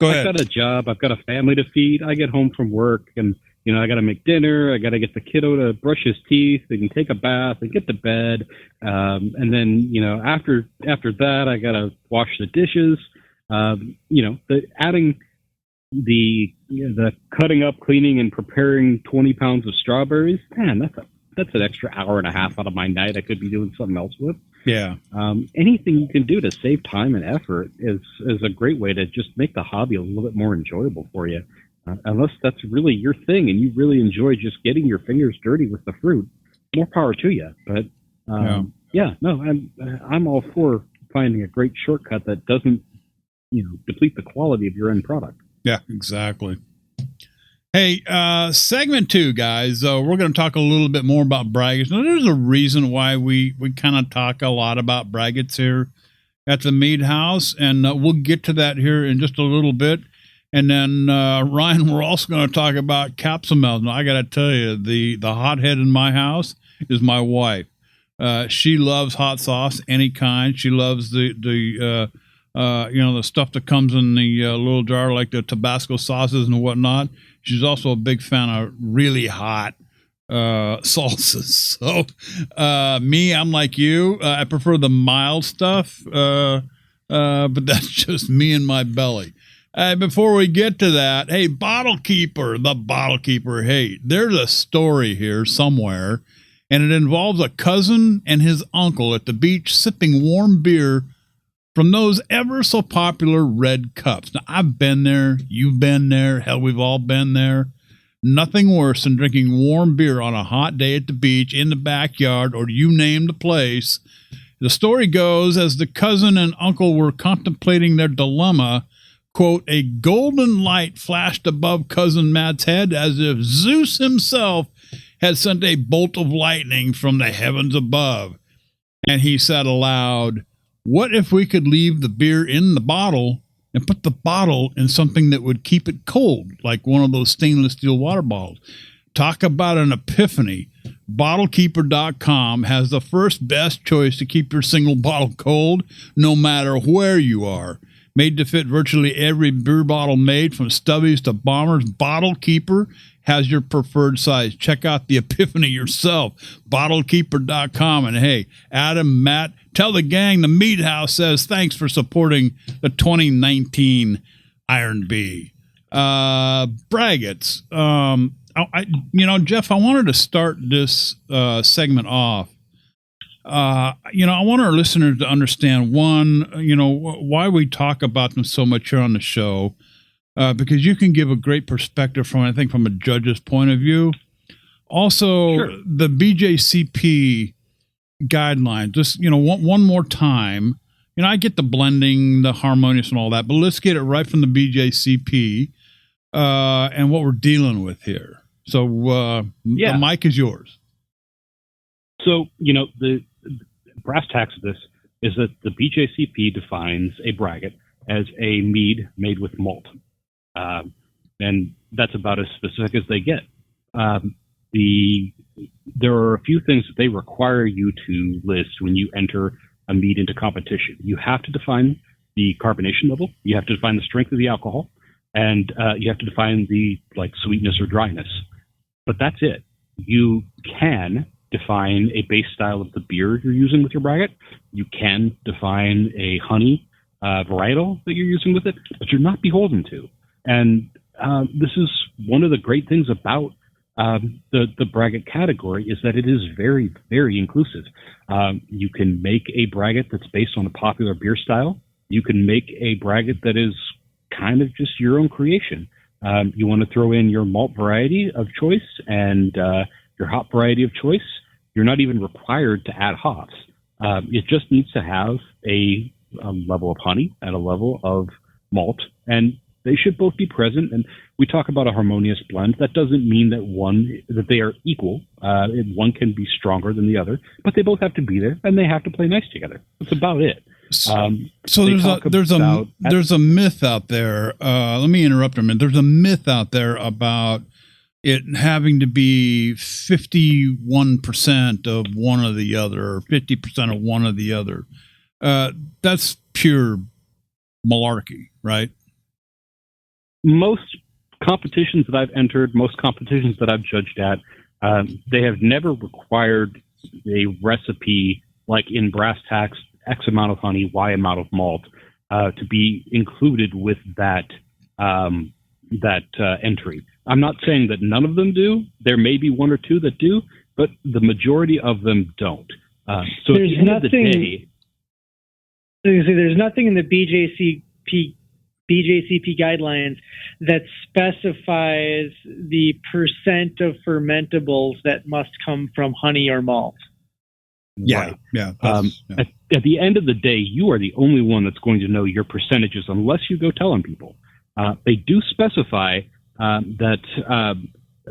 ahead. I've got a job. I've got a family to feed. I get home from work and, I got to make dinner. I got to get the kiddo to brush his teeth and take a bath and get to bed. And then, after that, I got to wash the dishes. Adding the cutting up, cleaning, and preparing 20 pounds of strawberries, man, that's an extra hour and a half out of my night I could be doing something else with. Yeah. Anything you can do to save time and effort is a great way to just make the hobby a little bit more enjoyable for you. Unless that's really your thing and you really enjoy just getting your fingers dirty with the fruit, more power to you. But I'm all for finding a great shortcut that doesn't, deplete the quality of your end product. Yeah, exactly. Hey, segment 2, guys. We're going to talk a little bit more about braggots. Now, there's a reason why we kind of talk a lot about braggots here at the Mead House, and we'll get to that here in just a little bit. And then, Ryan, we're also going to talk about capsule melons. Now, I got to tell you, the hothead in my house is my wife. She loves hot sauce, any kind. She loves the stuff that comes in the little jar, like the Tabasco sauces and whatnot. She's also a big fan of really hot salsas. So, I'm like you. I prefer the mild stuff, but that's just me and my belly. Before we get to that, hey, the Bottle Keeper. Hey, there's a story here somewhere, and it involves a cousin and his uncle at the beach sipping warm beer from those ever so popular red cups. Now, I've been there. You've been there. Hell, we've all been there. Nothing worse than drinking warm beer on a hot day at the beach, in the backyard, or you name the place. The story goes, as the cousin and uncle were contemplating their dilemma, quote, a golden light flashed above cousin Matt's head as if Zeus himself had sent a bolt of lightning from the heavens above. And he said aloud, what if we could leave the beer in the bottle and put the bottle in something that would keep it cold, like one of those stainless steel water bottles? Talk about an epiphany. BottleKeeper.com has the first best choice to keep your single bottle cold, no matter where you are. Made to fit virtually every beer bottle made, from Stubbies to Bombers, Bottle Keeper has your preferred size. Check out the epiphany yourself. BottleKeeper.com. And hey, Adam, Matt, tell the gang the Mead House says thanks for supporting the 2019 Iron Bee. Braggots. Jeff, I wanted to start this segment off. I want our listeners to understand, one, why we talk about them so much here on the show, because you can give a great perspective from a judge's point of view. Also, sure. The BJCP guidelines, just, one more time, I get the blending, the harmonious and all that, but let's get it right from the BJCP and what we're dealing with here. So the mic is yours. So, the brass tacks of this is that the BJCP defines a braggot as a mead made with malt. And that's about as specific as they get. There are a few things that they require you to list when you enter a mead into competition. You have to define the carbonation level, you have to define the strength of the alcohol, and you have to define the sweetness or dryness. But that's it. You can define a base style of the beer you're using with your braggot. You can define a honey varietal that you're using with it, but you're not beholden to. And this is one of the great things about the braggot category, is that it is very, very inclusive. You can make a braggot that's based on a popular beer style. You can make a braggot that is kind of just your own creation. You want to throw in your malt variety of choice and your hop variety of choice. You're not even required to add hops. It just needs to have a level of honey and a level of malt, and they should both be present. And we talk about a harmonious blend. That doesn't mean that they are equal. One can be stronger than the other, but they both have to be there and they have to play nice together. That's about it. So there's a myth out there. Let me interrupt a minute. There's a myth out there about it having to be 51% of one or the other, or 50% of one or the other. That's pure malarkey, right? Most competitions that I've entered, most competitions that I've judged at, they have never required a recipe like in brass tacks, X amount of honey, Y amount of malt, to be included with that entry. I'm not saying that none of them do. There may be one or two that do, but the majority of them don't. So there's at the end nothing. of the day, there's nothing in the BJCP guidelines that specifies the percent of fermentables that must come from honey or malt. Yeah, right. At the end of the day, you are the only one that's going to know your percentages unless you go telling people. They do specify that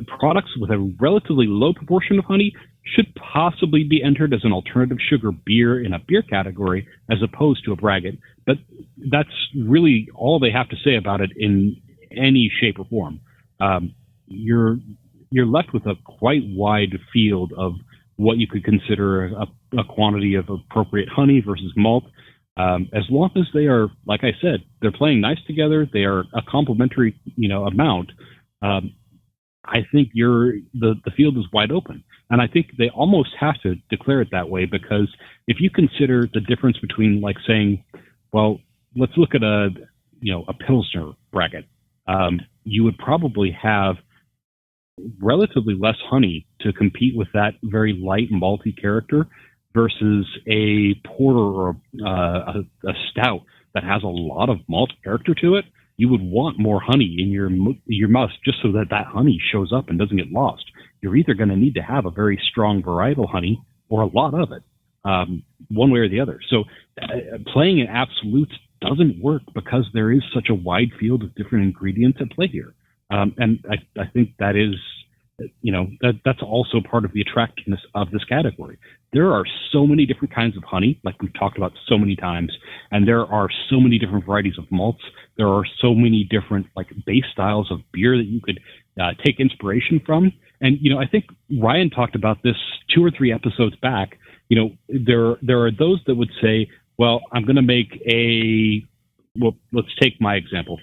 products with a relatively low proportion of honey should possibly be entered as an alternative sugar beer in a beer category as opposed to a braggot. But that's really all they have to say about it in any shape or form. You're left with a quite wide field of what you could consider a quantity of appropriate honey versus malt. As long as they are, like I said, they're playing nice together, they are a complementary, amount. I think the field is wide open, and I think they almost have to declare it that way, because if you consider the difference between, like, saying, well, let's look at a Pilsner braggot, you would probably have relatively less honey to compete with that very light malty character versus a porter or a stout that has a lot of malt character to it. You would want more honey in your mouth just so that honey shows up and doesn't get lost. You're either going to need to have a very strong varietal honey or a lot of it, one way or the other. So playing in absolutes doesn't work because there is such a wide field of different ingredients at play here. And I think that is, that's also part of the attractiveness of this category. There are so many different kinds of honey, like we've talked about so many times, and there are so many different varieties of malts. There are so many different base styles of beer that you could take inspiration from. And I think Ryan talked about this 2 or 3 episodes back. There are those that would say, well, I'm going to make let's take my example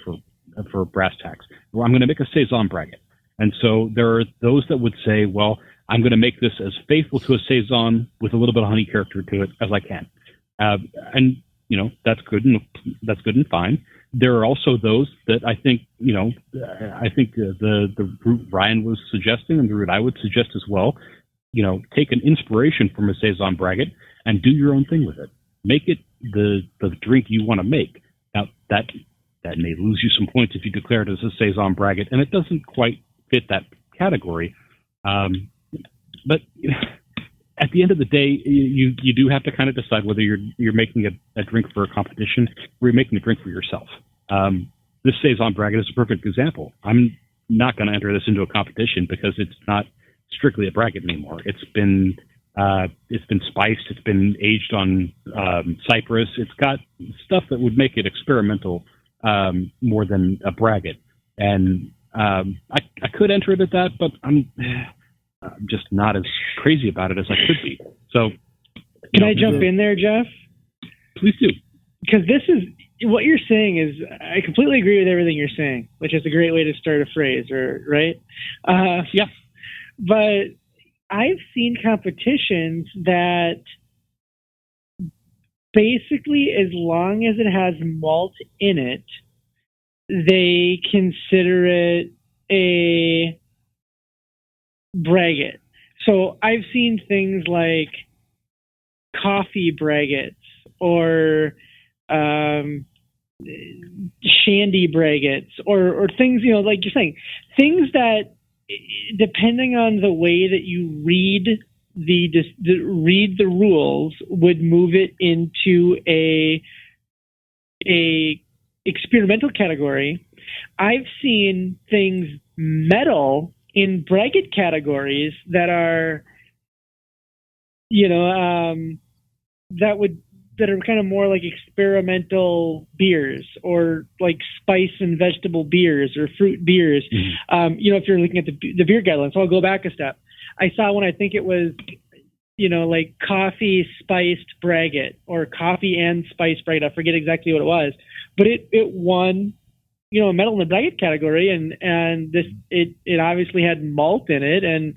for brass tacks. Well, I'm going to make a Saison braggot. And so there are those that would say, well, I'm going to make this as faithful to a Saison with a little bit of honey character to it as I can. And that's good and fine. There are also those that I think, the route Ryan was suggesting and the route I would suggest as well, take an inspiration from a Saison braggot and do your own thing with it. Make it the drink you want to make. Now, that may lose you some points if you declare it as a Saison braggot, and it doesn't quite fit that category. But at the end of the day, you do have to kind of decide whether you're making a drink for a competition or you're making a drink for yourself. This Saison braggot is a perfect example. I'm not going to enter this into a competition because it's not strictly a braggot anymore. It's been spiced. It's been aged on cypress. It's got stuff that would make it experimental more than a braggot. And I could enter it at that, but I'm just not as crazy about it as I could be. So, can I jump in there, Jeff? Please do. Because this is what you're saying is, I completely agree with everything you're saying, which is a great way to start a phrase, right? Yeah. But I've seen competitions that basically, as long as it has malt in it, they consider it a braggot. So I've seen things like coffee braggots or shandy braggots or things, like you're saying, things that, depending on the way that you read the rules, would move it into a experimental category. I've seen things meddle in braggot categories that are, that are kind of more like experimental beers or like spice and vegetable beers or fruit beers. Mm-hmm. If you're looking at the beer guidelines, so I'll go back a step. I saw one, I think it was, like coffee spiced braggot or coffee and spice braggot. I forget exactly what it was, but it won, a medal in the braggot category, and this it obviously had malt in it, and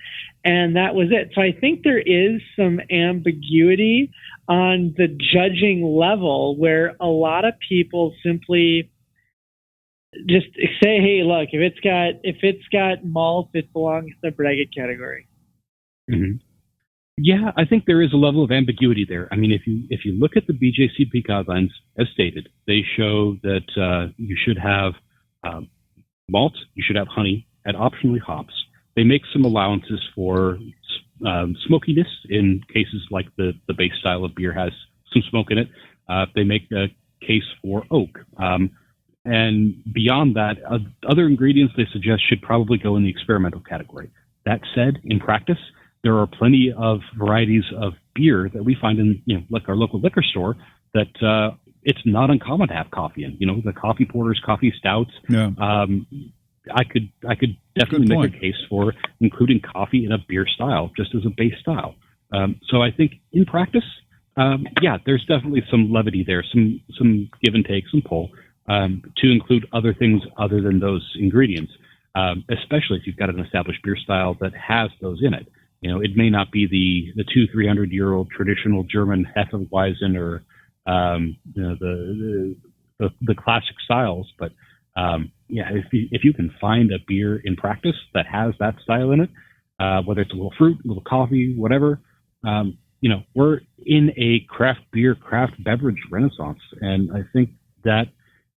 that was it. So I think there is some ambiguity on the judging level where a lot of people simply just say, hey, look, if it's got malt, it belongs to the braggot category. Mm-hmm. Yeah, I think there is a level of ambiguity there. I mean, if you look at the BJCP guidelines as stated, they show that you should have malt, you should have honey, and optionally hops. They make some allowances for smokiness in cases like the base style of beer has some smoke in it. They make a case for oak. And beyond that, other ingredients they suggest should probably go in the experimental category. That said, in practice, there are plenty of varieties of beer that we find in, like our local liquor store that it's not uncommon to have coffee in. The coffee porters, coffee stouts. Yeah. I could definitely make a case for including coffee in a beer style, just as a base style. So I think in practice, there's definitely some levity there, some give and take, some pull, to include other things other than those ingredients, especially if you've got an established beer style that has those in it. It may not be the 200-300-year-old traditional German Hefeweizen or the classic styles, but if you can find a beer in practice that has that style in it, whether it's a little fruit, a little coffee, whatever, we're in a craft beer, craft beverage renaissance, and I think that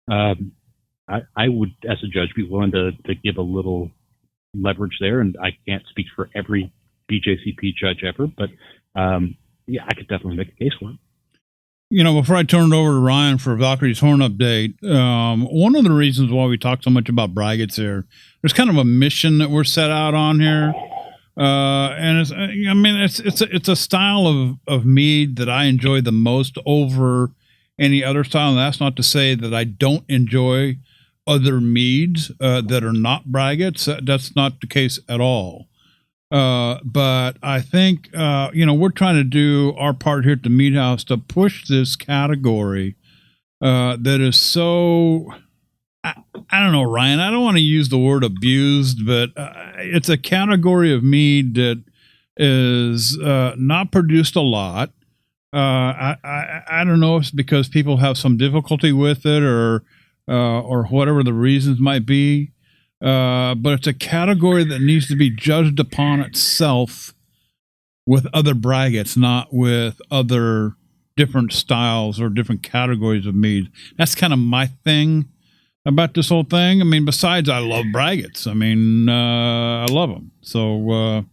I would, as a judge, be willing to give a little leverage there, and I can't speak for every BJCP judge ever, but I could definitely make a case for it. Before I turn it over to Ryan for Valkyrie's Horn update, one of the reasons why we talk so much about braggots here, there's kind of a mission that we're set out on here, and it's a style of mead that I enjoy the most over any other style. And that's not to say that I don't enjoy other meads that are not braggots. That's not the case at all. But I think, we're trying to do our part here at the Mead House to push this category that is so, I don't know, Ryan, I don't want to use the word abused, but it's a category of mead that is not produced a lot. I don't know if it's because people have some difficulty with it or whatever the reasons might be. But it's a category that needs to be judged upon itself with other braggots, not with other different styles or different categories of mead. That's kind of my thing about this whole thing. I mean, besides, I love braggots. I mean, I love them. So,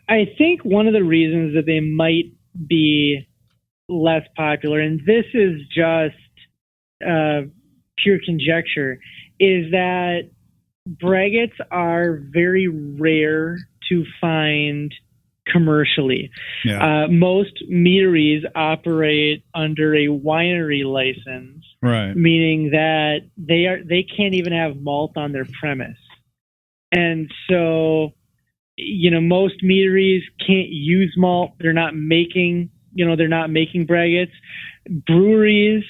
I think one of the reasons that they might be less popular, and this is just pure conjecture, is that braggots are very rare to find commercially. Yeah. Most meaderies operate under a winery license, right? Meaning that they can't even have malt on their premise, and so most meaderies can't use malt. They're not making braggots. Breweries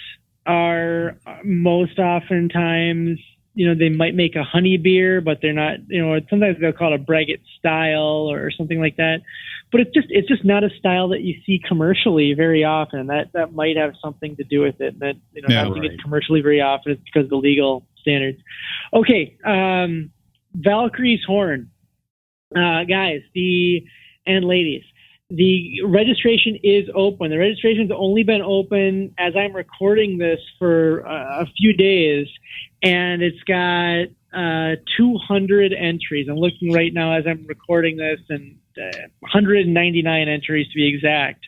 are most oftentimes, they might make a honey beer, but they're not, sometimes they'll call it a braggot style or something like that. But it's just not a style that you see commercially very often. That might have something to do with it. That not seeing it commercially very often is because of the legal standards. Okay, Valkyrie's Horn, guys, and ladies. The registration is open. The registration's only been open as I'm recording this for a few days, and it's got 200 entries. I'm looking right now as I'm recording this, and 199 entries to be exact.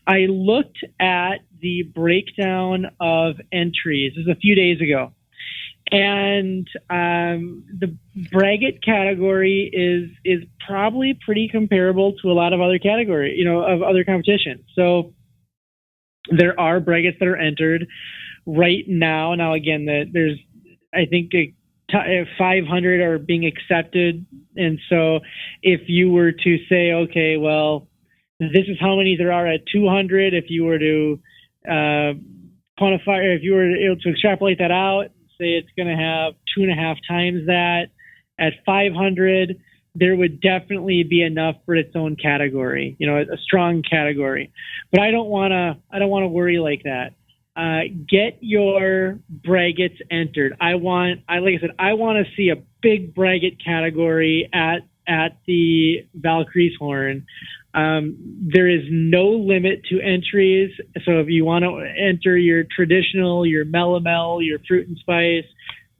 I looked at the breakdown of entries. This is a few days ago. And the braggot category is probably pretty comparable to a lot of other category, of other competition. So there are braggots that are entered right now. Now, again, there's, I think, 500 are being accepted. And so if you were to say, okay, well, this is how many there are at 200, if you were to quantify, or if you were able to extrapolate that out, say it's going to have 2.5 times that. At 500, there would definitely be enough for its own category, a strong category. But I don't want to worry like that. get your braggots entered. Like I said, I want to see a big braggot category at the Valkyries-Horn. There is no limit to entries. So if you want to enter your traditional, your melomel, your fruit and spice,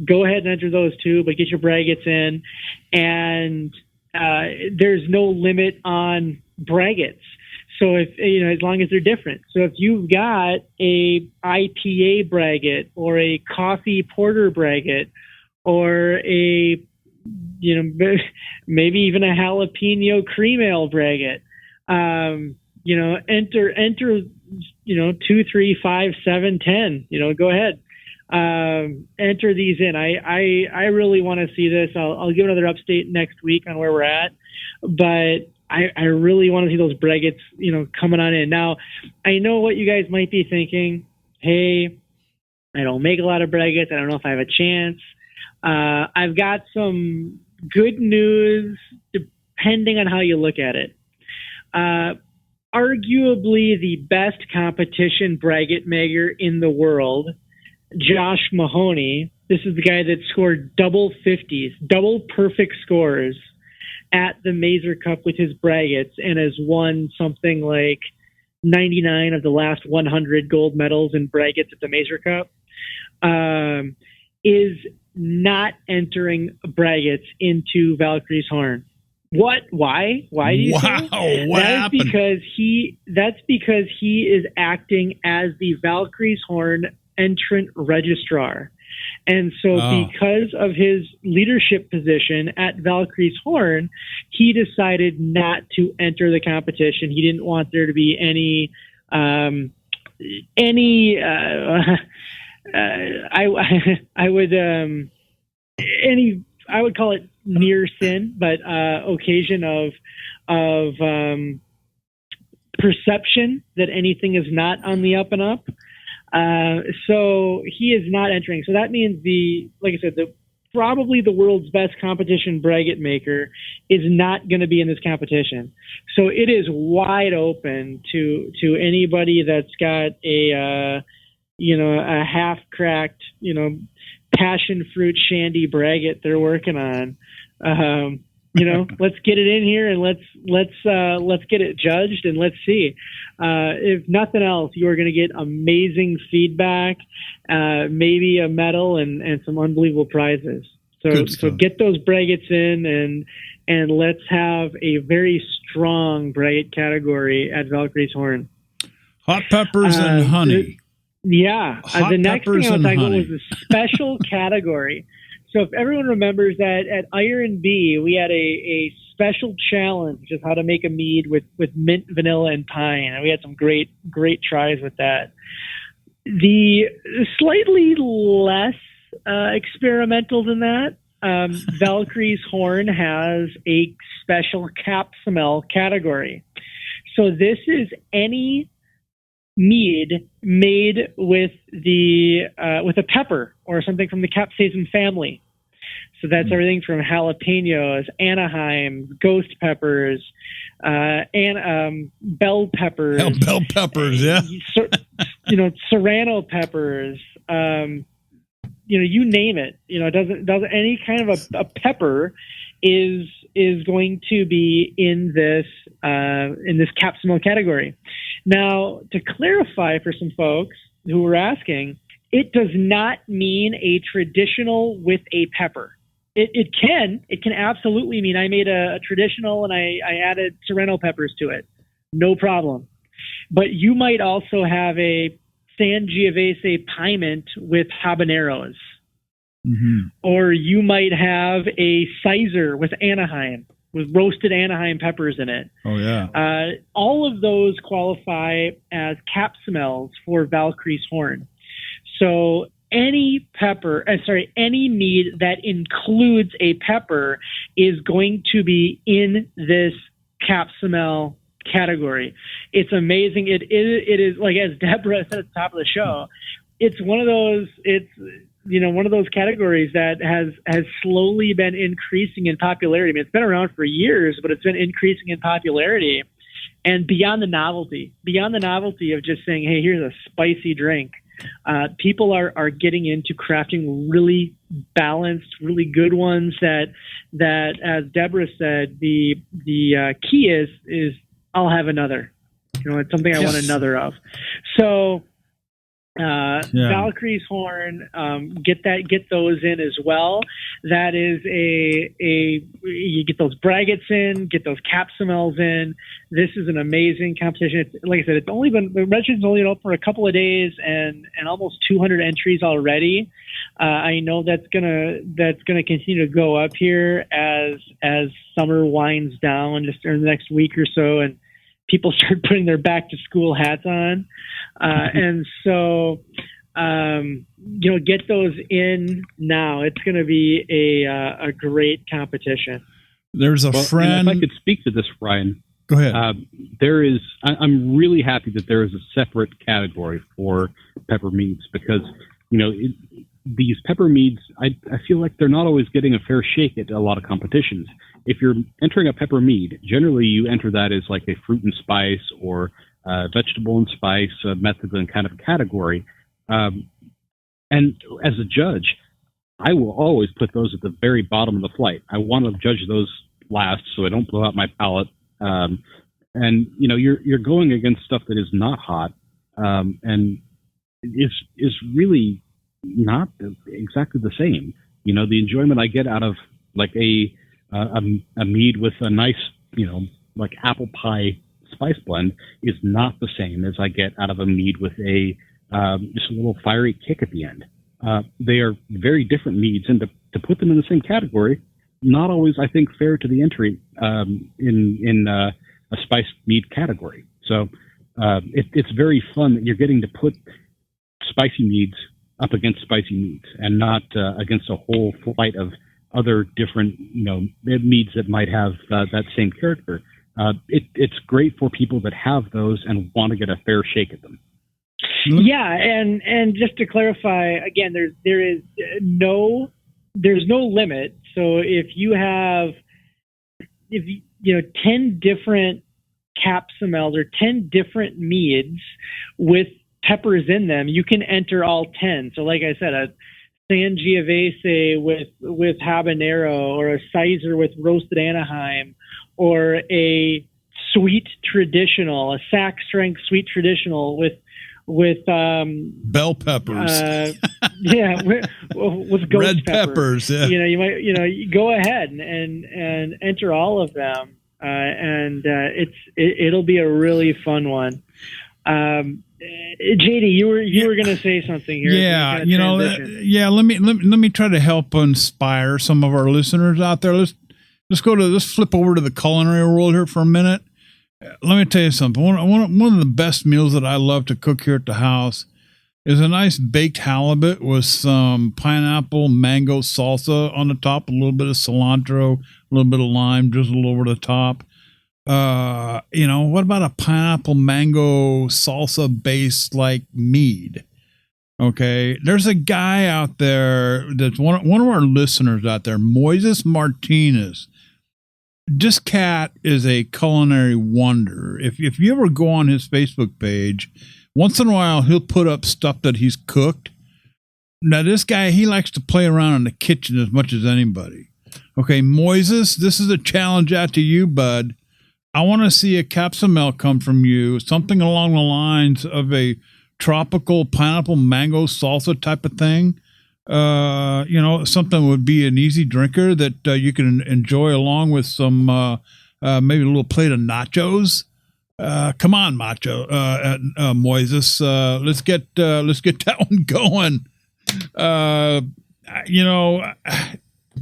go ahead and enter those too, but get your braggots in. And there's no limit on braggots. So if, as long as they're different. So if you've got a IPA braggot or a coffee porter braggot or a, maybe even a jalapeno cream ale braggot, enter, 2, 3, 5, 7, 10, go ahead. Enter these in. I really want to see this. I'll give another update next week on where we're at, but I really want to see those braggots, coming on in. Now, I know what you guys might be thinking. Hey, I don't make a lot of braggots. I don't know if I have a chance. I've got some good news depending on how you look at it. Arguably the best competition braggot maker in the world, Josh Mahoney. This is the guy that scored double 50s, double perfect scores at the Mazer Cup with his braggots and has won something like 99 of the last 100 gold medals in braggots at the Mazer Cup, is not entering braggots into Valkyries-Horn. What? Why? Why do you say? What happened? That's because he is acting as the Valkyries-Horn entrant registrar. And so because of his leadership position at Valkyries-Horn, he decided not to enter the competition. He didn't want there to be any I would call it near sin, but occasion of perception that anything is not on the up and up. So he is not entering. So that means like I said, probably the world's best competition braggot maker is not going to be in this competition. So it is wide open to anybody that's got a half cracked, passion fruit shandy braggot they're working on. Let's get it in here and let's get it judged and let's see. If nothing else, you are going to get amazing feedback, maybe a medal and some unbelievable prizes. So get those braggots in and let's have a very strong braggot category at Valkyries-Horn. Hot peppers and honey. The next thing I was talking about was a special category. So if everyone remembers that at Iron B, we had a special challenge, which is how to make a mead with mint, vanilla, and pine. And we had some great tries with that. The slightly less experimental than that, Valkyries-Horn has a special capsamel category. So this is any mead made with a pepper or something from the capsaicin family. So that's everything from jalapenos, Anaheim, ghost peppers, and bell peppers. Bell peppers, yeah. Serrano peppers. You name it. Doesn't any kind of a pepper is going to be in this capsamel category. Now, to clarify for some folks who were asking, it does not mean a traditional with a pepper. It can absolutely mean I made a traditional and I added serrano peppers to it. No problem. But you might also have a Sangiovese piment with habaneros. Mm-hmm. Or you might have a Sizer with Anaheim, with roasted Anaheim peppers in it. Oh, yeah. All of those qualify as capsamels for Valkyries-Horn. So any mead that includes a pepper is going to be in this capsamel category. It's amazing. It is like, as Deborah said at the top of the show, it's one of those categories that has slowly been increasing in popularity. I mean, it's been around for years, but it's been increasing in popularity. And beyond the novelty of just saying, hey, here's a spicy drink, people are getting into crafting really balanced, really good ones that as Deborah said, the key is I'll have another. It's something I want another of. So Valkyrie's Horn, get those in as well. That is you get those braggots in, get those capsamels in. This is an amazing competition. Like I said, the registration's only been open for a couple of days and almost 200 entries already. I know that's gonna continue to go up here as summer winds down just in the next week or so, and people start putting their back to school hats on. And so, get those in now. It's going to be a great competition. There's a friend. If I could speak to this, Ryan. Go ahead. I'm really happy that there is a separate category for pepper meads because, these pepper meads, I feel like they're not always getting a fair shake at a lot of competitions. If you're entering a pepper mead, generally you enter that as like a fruit and spice or vegetable and spice method and kind of category. And as a judge, I will always put those at the very bottom of the flight. I want to judge those last so I don't blow out my palate. And you're going against stuff that is not hot and is really not exactly the same. The enjoyment I get out of like a mead with a nice, like apple pie spice blend is not the same as I get out of a mead with a just a little fiery kick at the end. They are very different meads, and to put them in the same category, not always, I think, fair to the entry in a spice mead category. So it's very fun that you're getting to put spicy meads up against spicy meads and not against a whole flight of other different, meads that might have that same character. It's great for people that have those and want to get a fair shake at them. Yeah, and just to clarify again, there's no limit. So if you have 10 different capsamels or 10 different meads with peppers in them, you can enter all 10. So like I said, a Sangiovese with habanero, or a Sizer with roasted Anaheim, or a sweet traditional, a sack strength sweet traditional with bell peppers. With ghost red peppers. Yeah. You might you go ahead and enter all of them, and it'll be a really fun one. JD, you were going to say something here. Yeah, Let me try to help inspire some of our listeners out there. Let's flip over to the culinary world here for a minute. Let me tell you something. One of the best meals that I love to cook here at the house is a nice baked halibut with some pineapple mango salsa on the top, a little bit of cilantro, a little bit of lime drizzled over the top. What about a pineapple mango salsa based like mead? Okay. There's a guy out there that's one of our listeners out there, Moises Martinez. This cat is a culinary wonder. If you ever go on his Facebook page, once in a while he'll put up stuff that he's cooked. Now this guy, he likes to play around in the kitchen as much as anybody. Okay, Moises, this is a challenge out to you, bud. I want to see a capsamel come from you, something along the lines of a tropical pineapple mango salsa type of thing. Something would be an easy drinker that you can enjoy along with some maybe a little plate of nachos. Come on, Moises. Let's get that one going.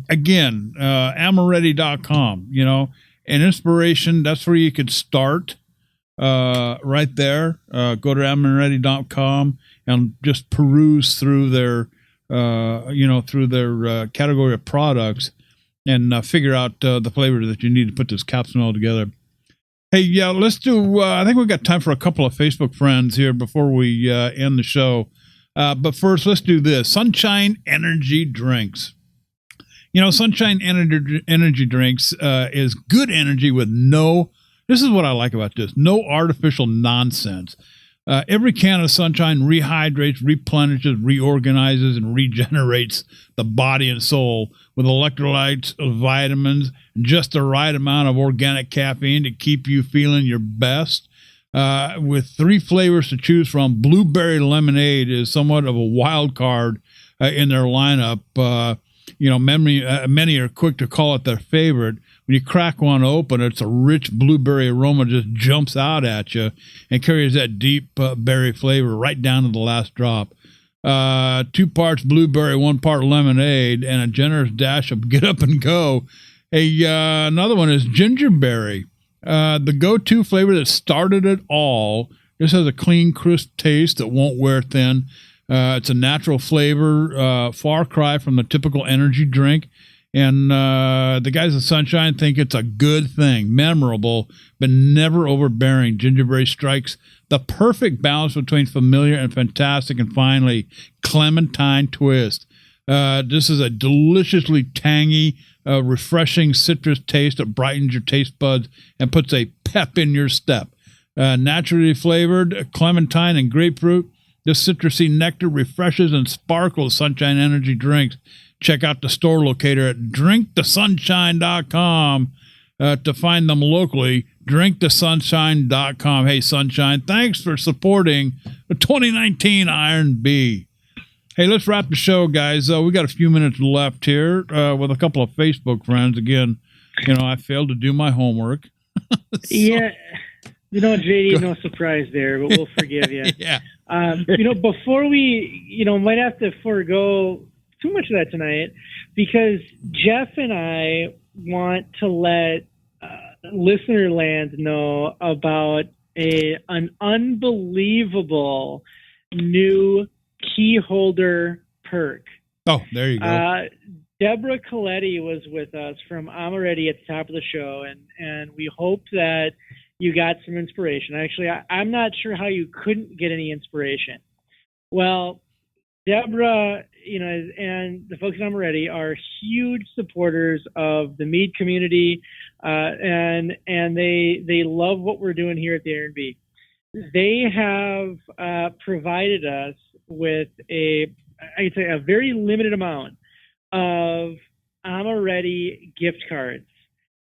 Again, Amaretti.com, and inspiration, that's where you could start right there. Go to Amaretti.com and just peruse through their category of products and figure out the flavor that you need to put this capsule together. Hey, yeah, let's do, I think we've got time for a couple of Facebook friends here before we end the show. But first, let's do this. Sunshine Energy Drinks. Sunshine Energy Drinks is good energy with this is what I like about this, no artificial nonsense. Every can of Sunshine rehydrates, replenishes, reorganizes, and regenerates the body and soul with electrolytes, vitamins, just the right amount of organic caffeine to keep you feeling your best. With 3 flavors to choose from, Blueberry Lemonade is somewhat of a wild card in their lineup. Many are quick to call it their favorite. When you crack one open, it's a rich blueberry aroma just jumps out at you and carries that deep berry flavor right down to the last drop. 2 parts blueberry, 1 part lemonade, and a generous dash of get up and go. Another one is gingerberry. The go-to flavor that started it all. This has a clean, crisp taste that won't wear thin. It's a natural flavor, far cry from the typical energy drink. And the guys at Sunshine think it's a good thing, memorable, but never overbearing. Gingerberry strikes the perfect balance between familiar and fantastic, and finally, clementine twist. This is a deliciously tangy, refreshing citrus taste that brightens your taste buds and puts a pep in your step. Naturally flavored clementine and grapefruit, this citrusy nectar refreshes and sparkles Sunshine Energy drinks. Check out the store locator at drinkthesunshine.com to find them locally. Drinkthesunshine.com. Hey, Sunshine, thanks for supporting the 2019 Iron B. Hey, let's wrap the show, guys. We got a few minutes left here with a couple of Facebook friends. Again, I failed to do my homework. Yeah. JD, no surprise there, but we'll forgive you. Yeah. Before we, might have to forego too much of that tonight, because Jeff and I want to let listener land know about an unbelievable new key holder perk. Oh, there you go. Deborah Coletti was with us from Amaretti at the top of the show, and we hope that you got some inspiration. Actually, I'm not sure how you couldn't get any inspiration. Well, Deborah, and the folks at Amaretti are huge supporters of the mead community, and they love what we're doing here at the Iron B. They have provided us with a very limited amount of Amaretti gift cards,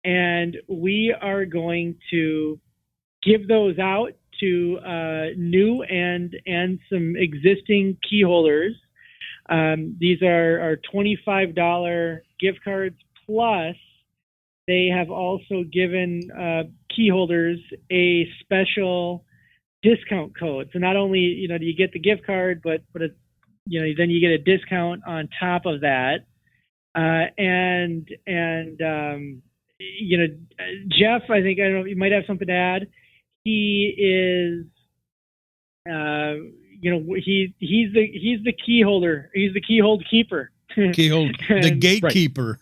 and we are going to give those out to new and some existing key holders. These are $25 gift cards, plus they have also given key holders a special discount code. So not only do you get the gift card, but then you get a discount on top of that. Jeff, I don't know, you might have something to add. He is, he's the key holder. He's the keyhold keeper. The gatekeeper.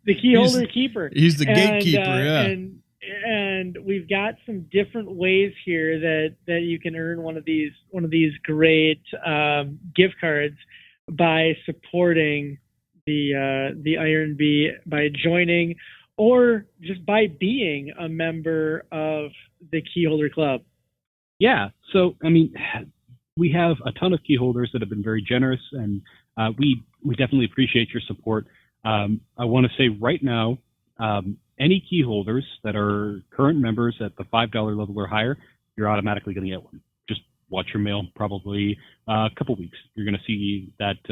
The key holder keeper. He's the gatekeeper. Yeah. And we've got some different ways here that you can earn one of these great gift cards by supporting the Iron B, by joining, or just by being a member of the Keyholder Club. Yeah. So, we have a ton of key holders that have been very generous, and we definitely appreciate your support. I want to say right now, any key holders that are current members at the $5 level or higher, you're automatically going to get one. Just watch your mail, probably a couple weeks. You're going to see that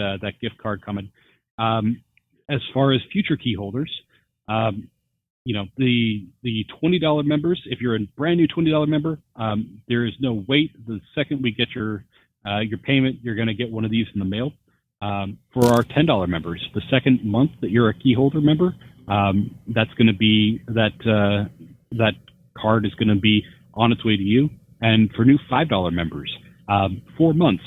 gift card coming. As far as future key holders, the $20 members, if you're a brand new $20 member, there is no wait. The second we get your payment, you're going to get one of these in the mail. For our $10 members, the second month that you're a key holder member, that's going to be that card is going to be on its way to you. And for new $5 members, 4 months.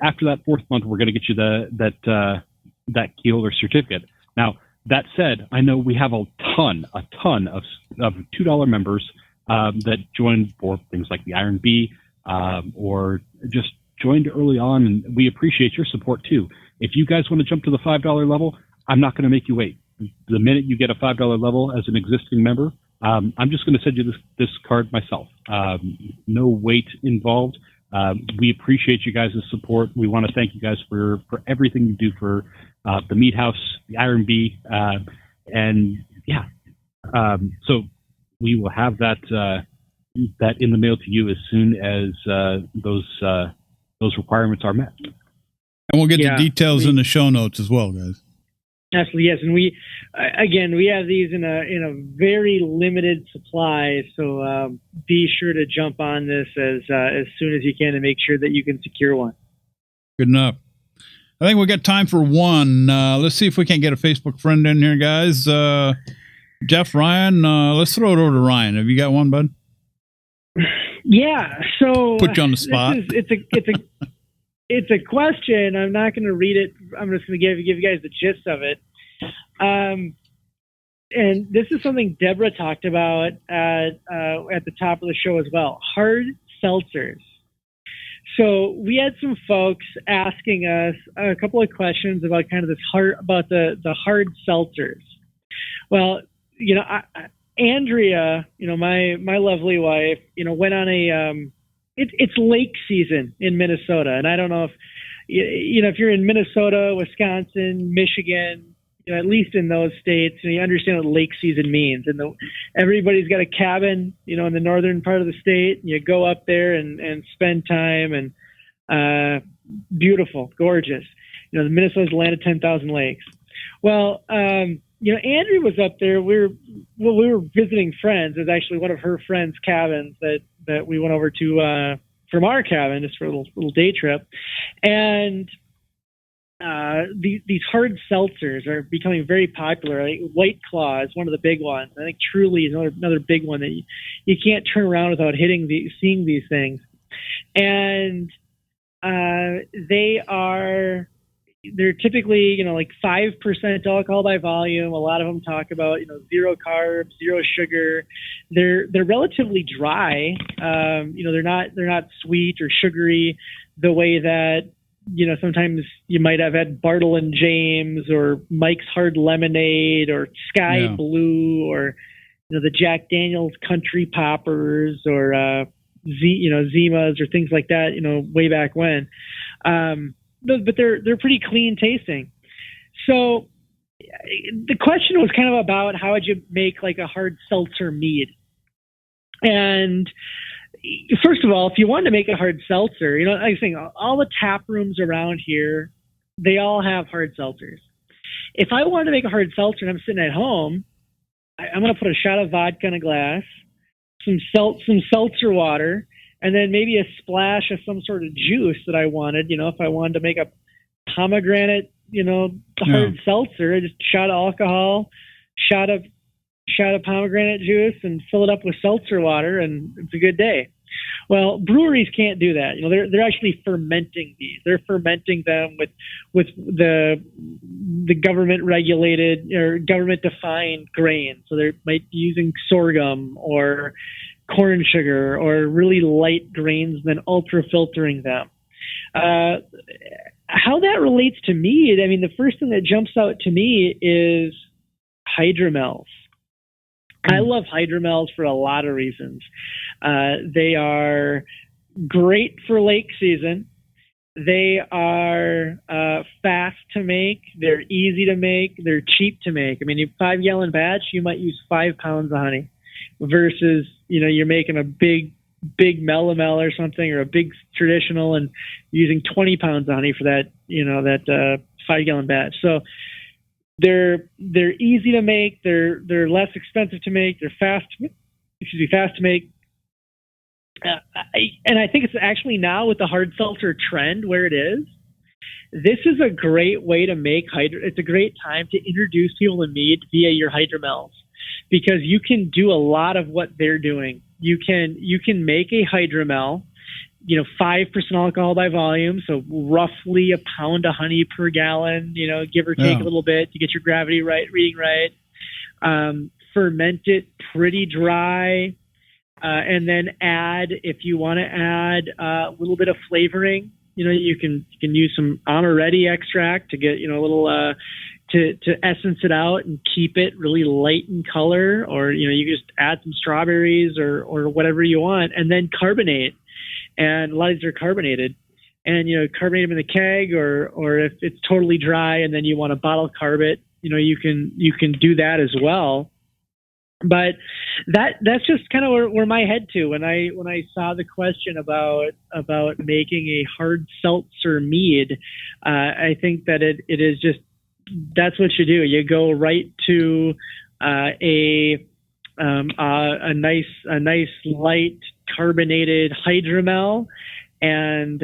After that 4th month, we're going to get you that key holder certificate. Now, that said, I know we have a ton of $2 members that joined for things like the Iron B, or just joined early on, and we appreciate your support too. If you guys want to jump to the $5 level, I'm not going to make you wait. The minute you get a $5 level as an existing member, I'm just going to send you this card myself. No weight involved. We appreciate you guys' support. We want to thank you guys for everything you do for the Meat House, the Iron Bee, and yeah. So we will have that in the mail to you as soon as those requirements are met. And we'll get the details in the show notes as well, guys. Absolutely, yes. And we have these in a very limited supply, so be sure to jump on this as soon as you can to make sure that you can secure one. Good enough. I think we got time for one. Let's see if we can't get a Facebook friend in here, guys. Jeff, Ryan, let's throw it over to Ryan. Have you got one, bud? Yeah. So put you on the spot. It's a question. I'm not going to read it. I'm just going to give you guys the gist of it. And this is something Deborah talked about at the top of the show as well. Hard seltzers. So we had some folks asking us a couple of questions about kind of the hard seltzers. Well, Andrea, my lovely wife, went on a it's lake season in Minnesota, and I don't know if if you're in Minnesota, Wisconsin, Michigan, at least in those states, you understand what lake season means. And everybody's got a cabin, in the northern part of the state. You go up there and spend time, and beautiful, gorgeous. The Minnesota's the land of 10,000 lakes. Well, Andrea was up there. We were visiting friends. It was actually one of her friends' cabins that we went over to from our cabin just for a little day trip. And these hard seltzers are becoming very popular. Like White Claw is one of the big ones. I think Truly is another big one that you can't turn around without seeing these things. And they're typically, like 5% alcohol by volume. A lot of them talk about, 0 carbs, 0 sugar. They're relatively dry. They're not sweet or sugary the way that, sometimes you might have had Bartle and James or Mike's Hard Lemonade or Sky Blue or, the Jack Daniel's Country Poppers or, Zimas or things like that, way back when. But they're pretty clean tasting. So the question was kind of about how would you make like a hard seltzer mead. And first of all, if you wanted to make a hard seltzer, I was saying all the tap rooms around here, they all have hard seltzers. If I wanted to make a hard seltzer and I'm sitting at home, I'm going to put a shot of vodka in a glass, some seltzer water, and then maybe a splash of some sort of juice that I wanted. If I wanted to make a pomegranate, hard seltzer, I just shot of alcohol, shot of pomegranate juice, and fill it up with seltzer water, and it's a good day. Well, breweries can't do that. They're actually fermenting these. They're fermenting them with the government regulated or government defined grain. So they might be using sorghum or corn sugar or really light grains, then ultra filtering them. How that relates to mead, the first thing that jumps out to me is hydromels. I love hydromels for a lot of reasons. They are great for lake season. They are fast to make. They're easy to make. They're cheap to make. A 5-gallon batch, you might use 5 pounds of honey versus, you're making a big melomel or something or a big traditional and using 20 pounds of honey for that, that 5-gallon batch. So they're easy to make. They're less expensive to make. They're fast to make. And I think it's actually now with the hard seltzer trend where it is, this is a great way to make it's a great time to introduce people to mead via your hydromels, because you can do a lot of what they're doing. You can make a hydromel, 5% alcohol by volume, so roughly a pound of honey per gallon, give or take a little bit to get your gravity reading right. Ferment it pretty dry, and then add, if you want to add a little bit of flavoring, you can use some amaretti extract to get a little to essence it out and keep it really light in color, or you can just add some strawberries or whatever you want, and then carbonate. And a lot of these are carbonated, and carbonate them in the keg, or if it's totally dry and then you want to bottle carb it, you can do that as well. But that's just kind of where my head to when I saw the question about making a hard seltzer mead. I think that it is just, that's what you do. You go right to a nice light carbonated hydromel, and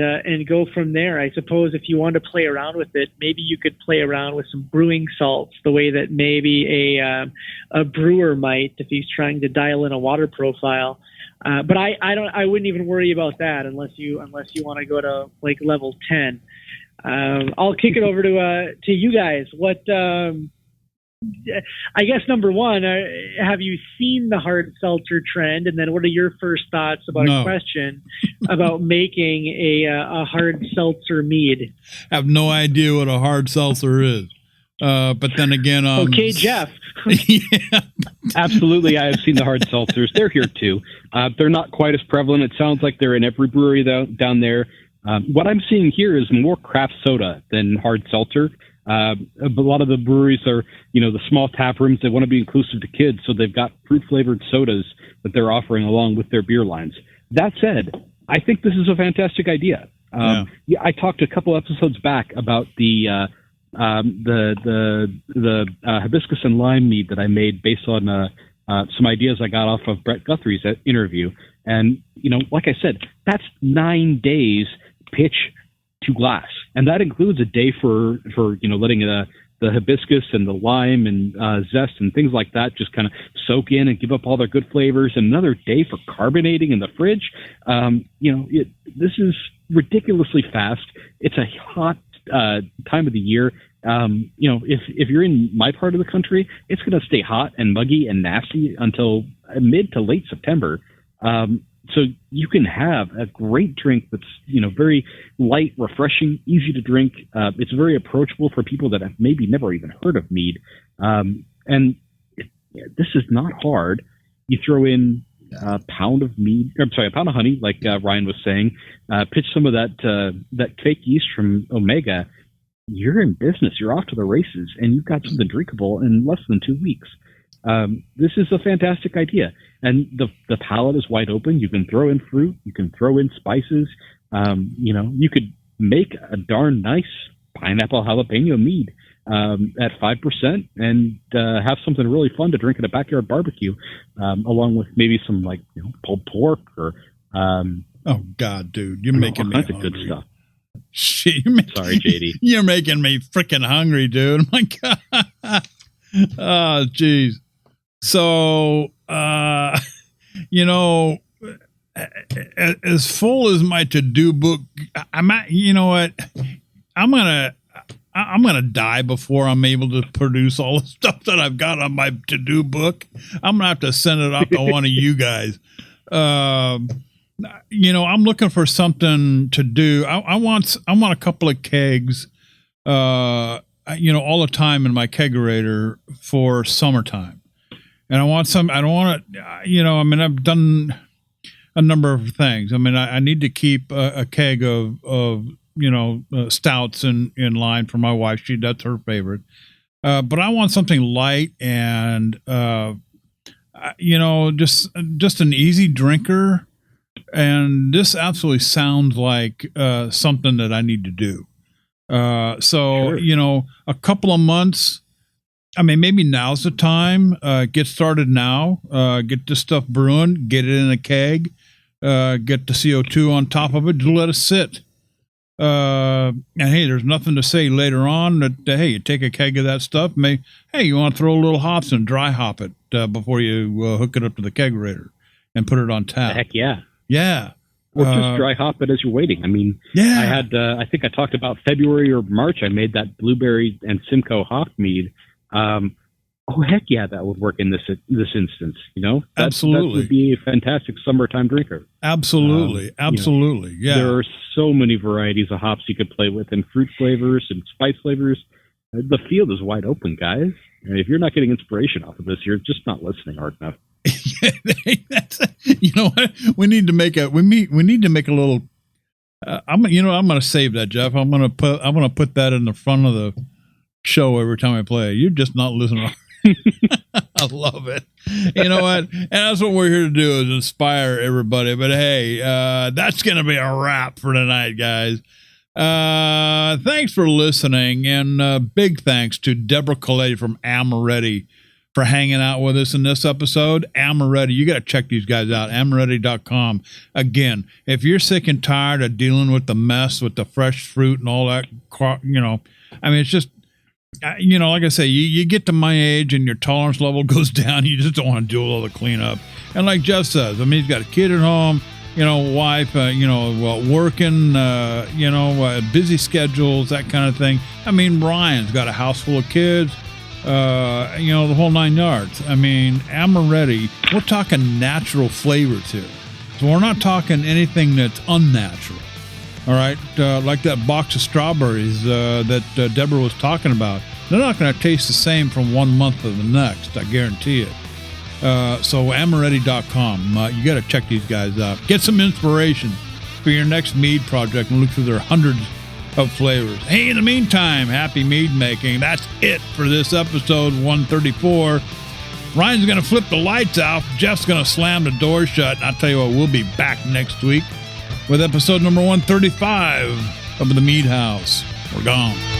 go from there. I suppose if you want to play around with it, maybe you could play around with some brewing salts, the way that maybe a brewer might if he's trying to dial in a water profile. But I wouldn't even worry about that unless you want to go to like level 10. I'll kick it over to you guys. What I guess number one, have you seen the hard seltzer trend? And then what are your first thoughts about a question about making a hard seltzer mead? I have no idea what a hard seltzer is. But then again, okay, Jeff. Yeah. Absolutely, I have seen the hard seltzers. They're here too. They're not quite as prevalent. It sounds like they're in every brewery down there. What I'm seeing here is more craft soda than hard seltzer. A lot of the breweries are, the small tap rooms, they want to be inclusive to kids, so they've got fruit-flavored sodas that they're offering along with their beer lines. That said, I think this is a fantastic idea. I talked a couple episodes back about the hibiscus and lime mead that I made based on some ideas I got off of Brett Guthrie's interview. And, like I said, that's 9 days pitch to glass, and that includes a day for letting the hibiscus and the lime and zest and things like that just kind of soak in and give up all their good flavors, and another day for carbonating in the fridge. This is ridiculously fast. It's a hot time of the year. If you're in my part of the country, it's going to stay hot and muggy and nasty until mid to late September. So you can have a great drink that's, very light, refreshing, easy to drink. It's very approachable for people that have maybe never even heard of mead. This is not hard. You throw in a pound of honey, like Ryan was saying, pitch some of that fake yeast from Omega. You're in business. You're off to the races, and you've got something drinkable in less than 2 weeks. This is a fantastic idea, and the palate is wide open. You can throw in fruit, you can throw in spices. You could make a darn nice pineapple jalapeno mead at 5% and have something really fun to drink at a backyard barbecue, along with maybe some pulled pork or. Oh God, dude, you're making me hungry. All kinds of good stuff. Shit, sorry, JD. You're making me freaking hungry, dude. My God. Oh, jeez. So, as full as my to-do book, I'm gonna die before I'm able to produce all the stuff that I've got on my to-do book. I'm gonna have to send it off to one of you guys. I'm looking for something to do. I want a couple of kegs, all the time in my kegerator for summertime. And I don't want it, I've done a number of things. I need to keep a keg of stouts in line for my wife. That's her favorite. But I want something light and, just an easy drinker. And this absolutely sounds like something that I need to do. Sure. A couple of months, maybe now's the time, get started now, get this stuff brewing, get it in a keg, get the CO2 on top of it, just let it sit. And hey, there's nothing to say later on that, hey, you take a keg of that stuff, you want to throw a little hops and dry hop it before you hook it up to the kegerator and put it on tap. Heck yeah. Yeah. Or just dry hop it as you're waiting. Yeah. I had, I think I talked about February or March, I made that blueberry and Simcoe hop mead. Heck yeah, that would work in this instance. Absolutely. That would be a fantastic summertime drinker. Absolutely. Yeah. There are so many varieties of hops you could play with, and fruit flavors and spice flavors. The field is wide open, guys. And if you're not getting inspiration off of this, you're just not listening hard enough. You know what? We need to make a little. I'm going to save that, Jeff. I'm going to put that in the front of the show every time I play. You're just not listening. I love it. You know what? And that's what we're here to do, is inspire everybody. But hey, that's going to be a wrap for tonight, guys. Thanks for listening, and big thanks to Deborah Coletti from Amaretti for hanging out with us in this episode. Amaretti, you got to check these guys out, amaretti.com. Again, if you're sick and tired of dealing with the mess with the fresh fruit and all that, I mean, it's just, like I say, you get to my age and your tolerance level goes down. You just don't want to do all the cleanup. And like Jeff says, I mean, he's got a kid at home, wife, working, busy schedules, that kind of thing. I mean, Ryan's got a house full of kids, the whole 9 yards. I mean, Amaretti, we're talking natural flavors here. So we're not talking anything that's unnatural. All right, like that box of strawberries that Deborah was talking about. They're not going to taste the same from one month to the next, I guarantee it. So Amaretti.com, you got to check these guys out. Get some inspiration for your next mead project and look through their hundreds of flavors. Hey, in the meantime, happy mead making. That's it for this episode 134. Ryan's going to flip the lights out. Jeff's going to slam the door shut. And I'll tell you what, we'll be back next week with episode number 135 of the Mead House. We're gone.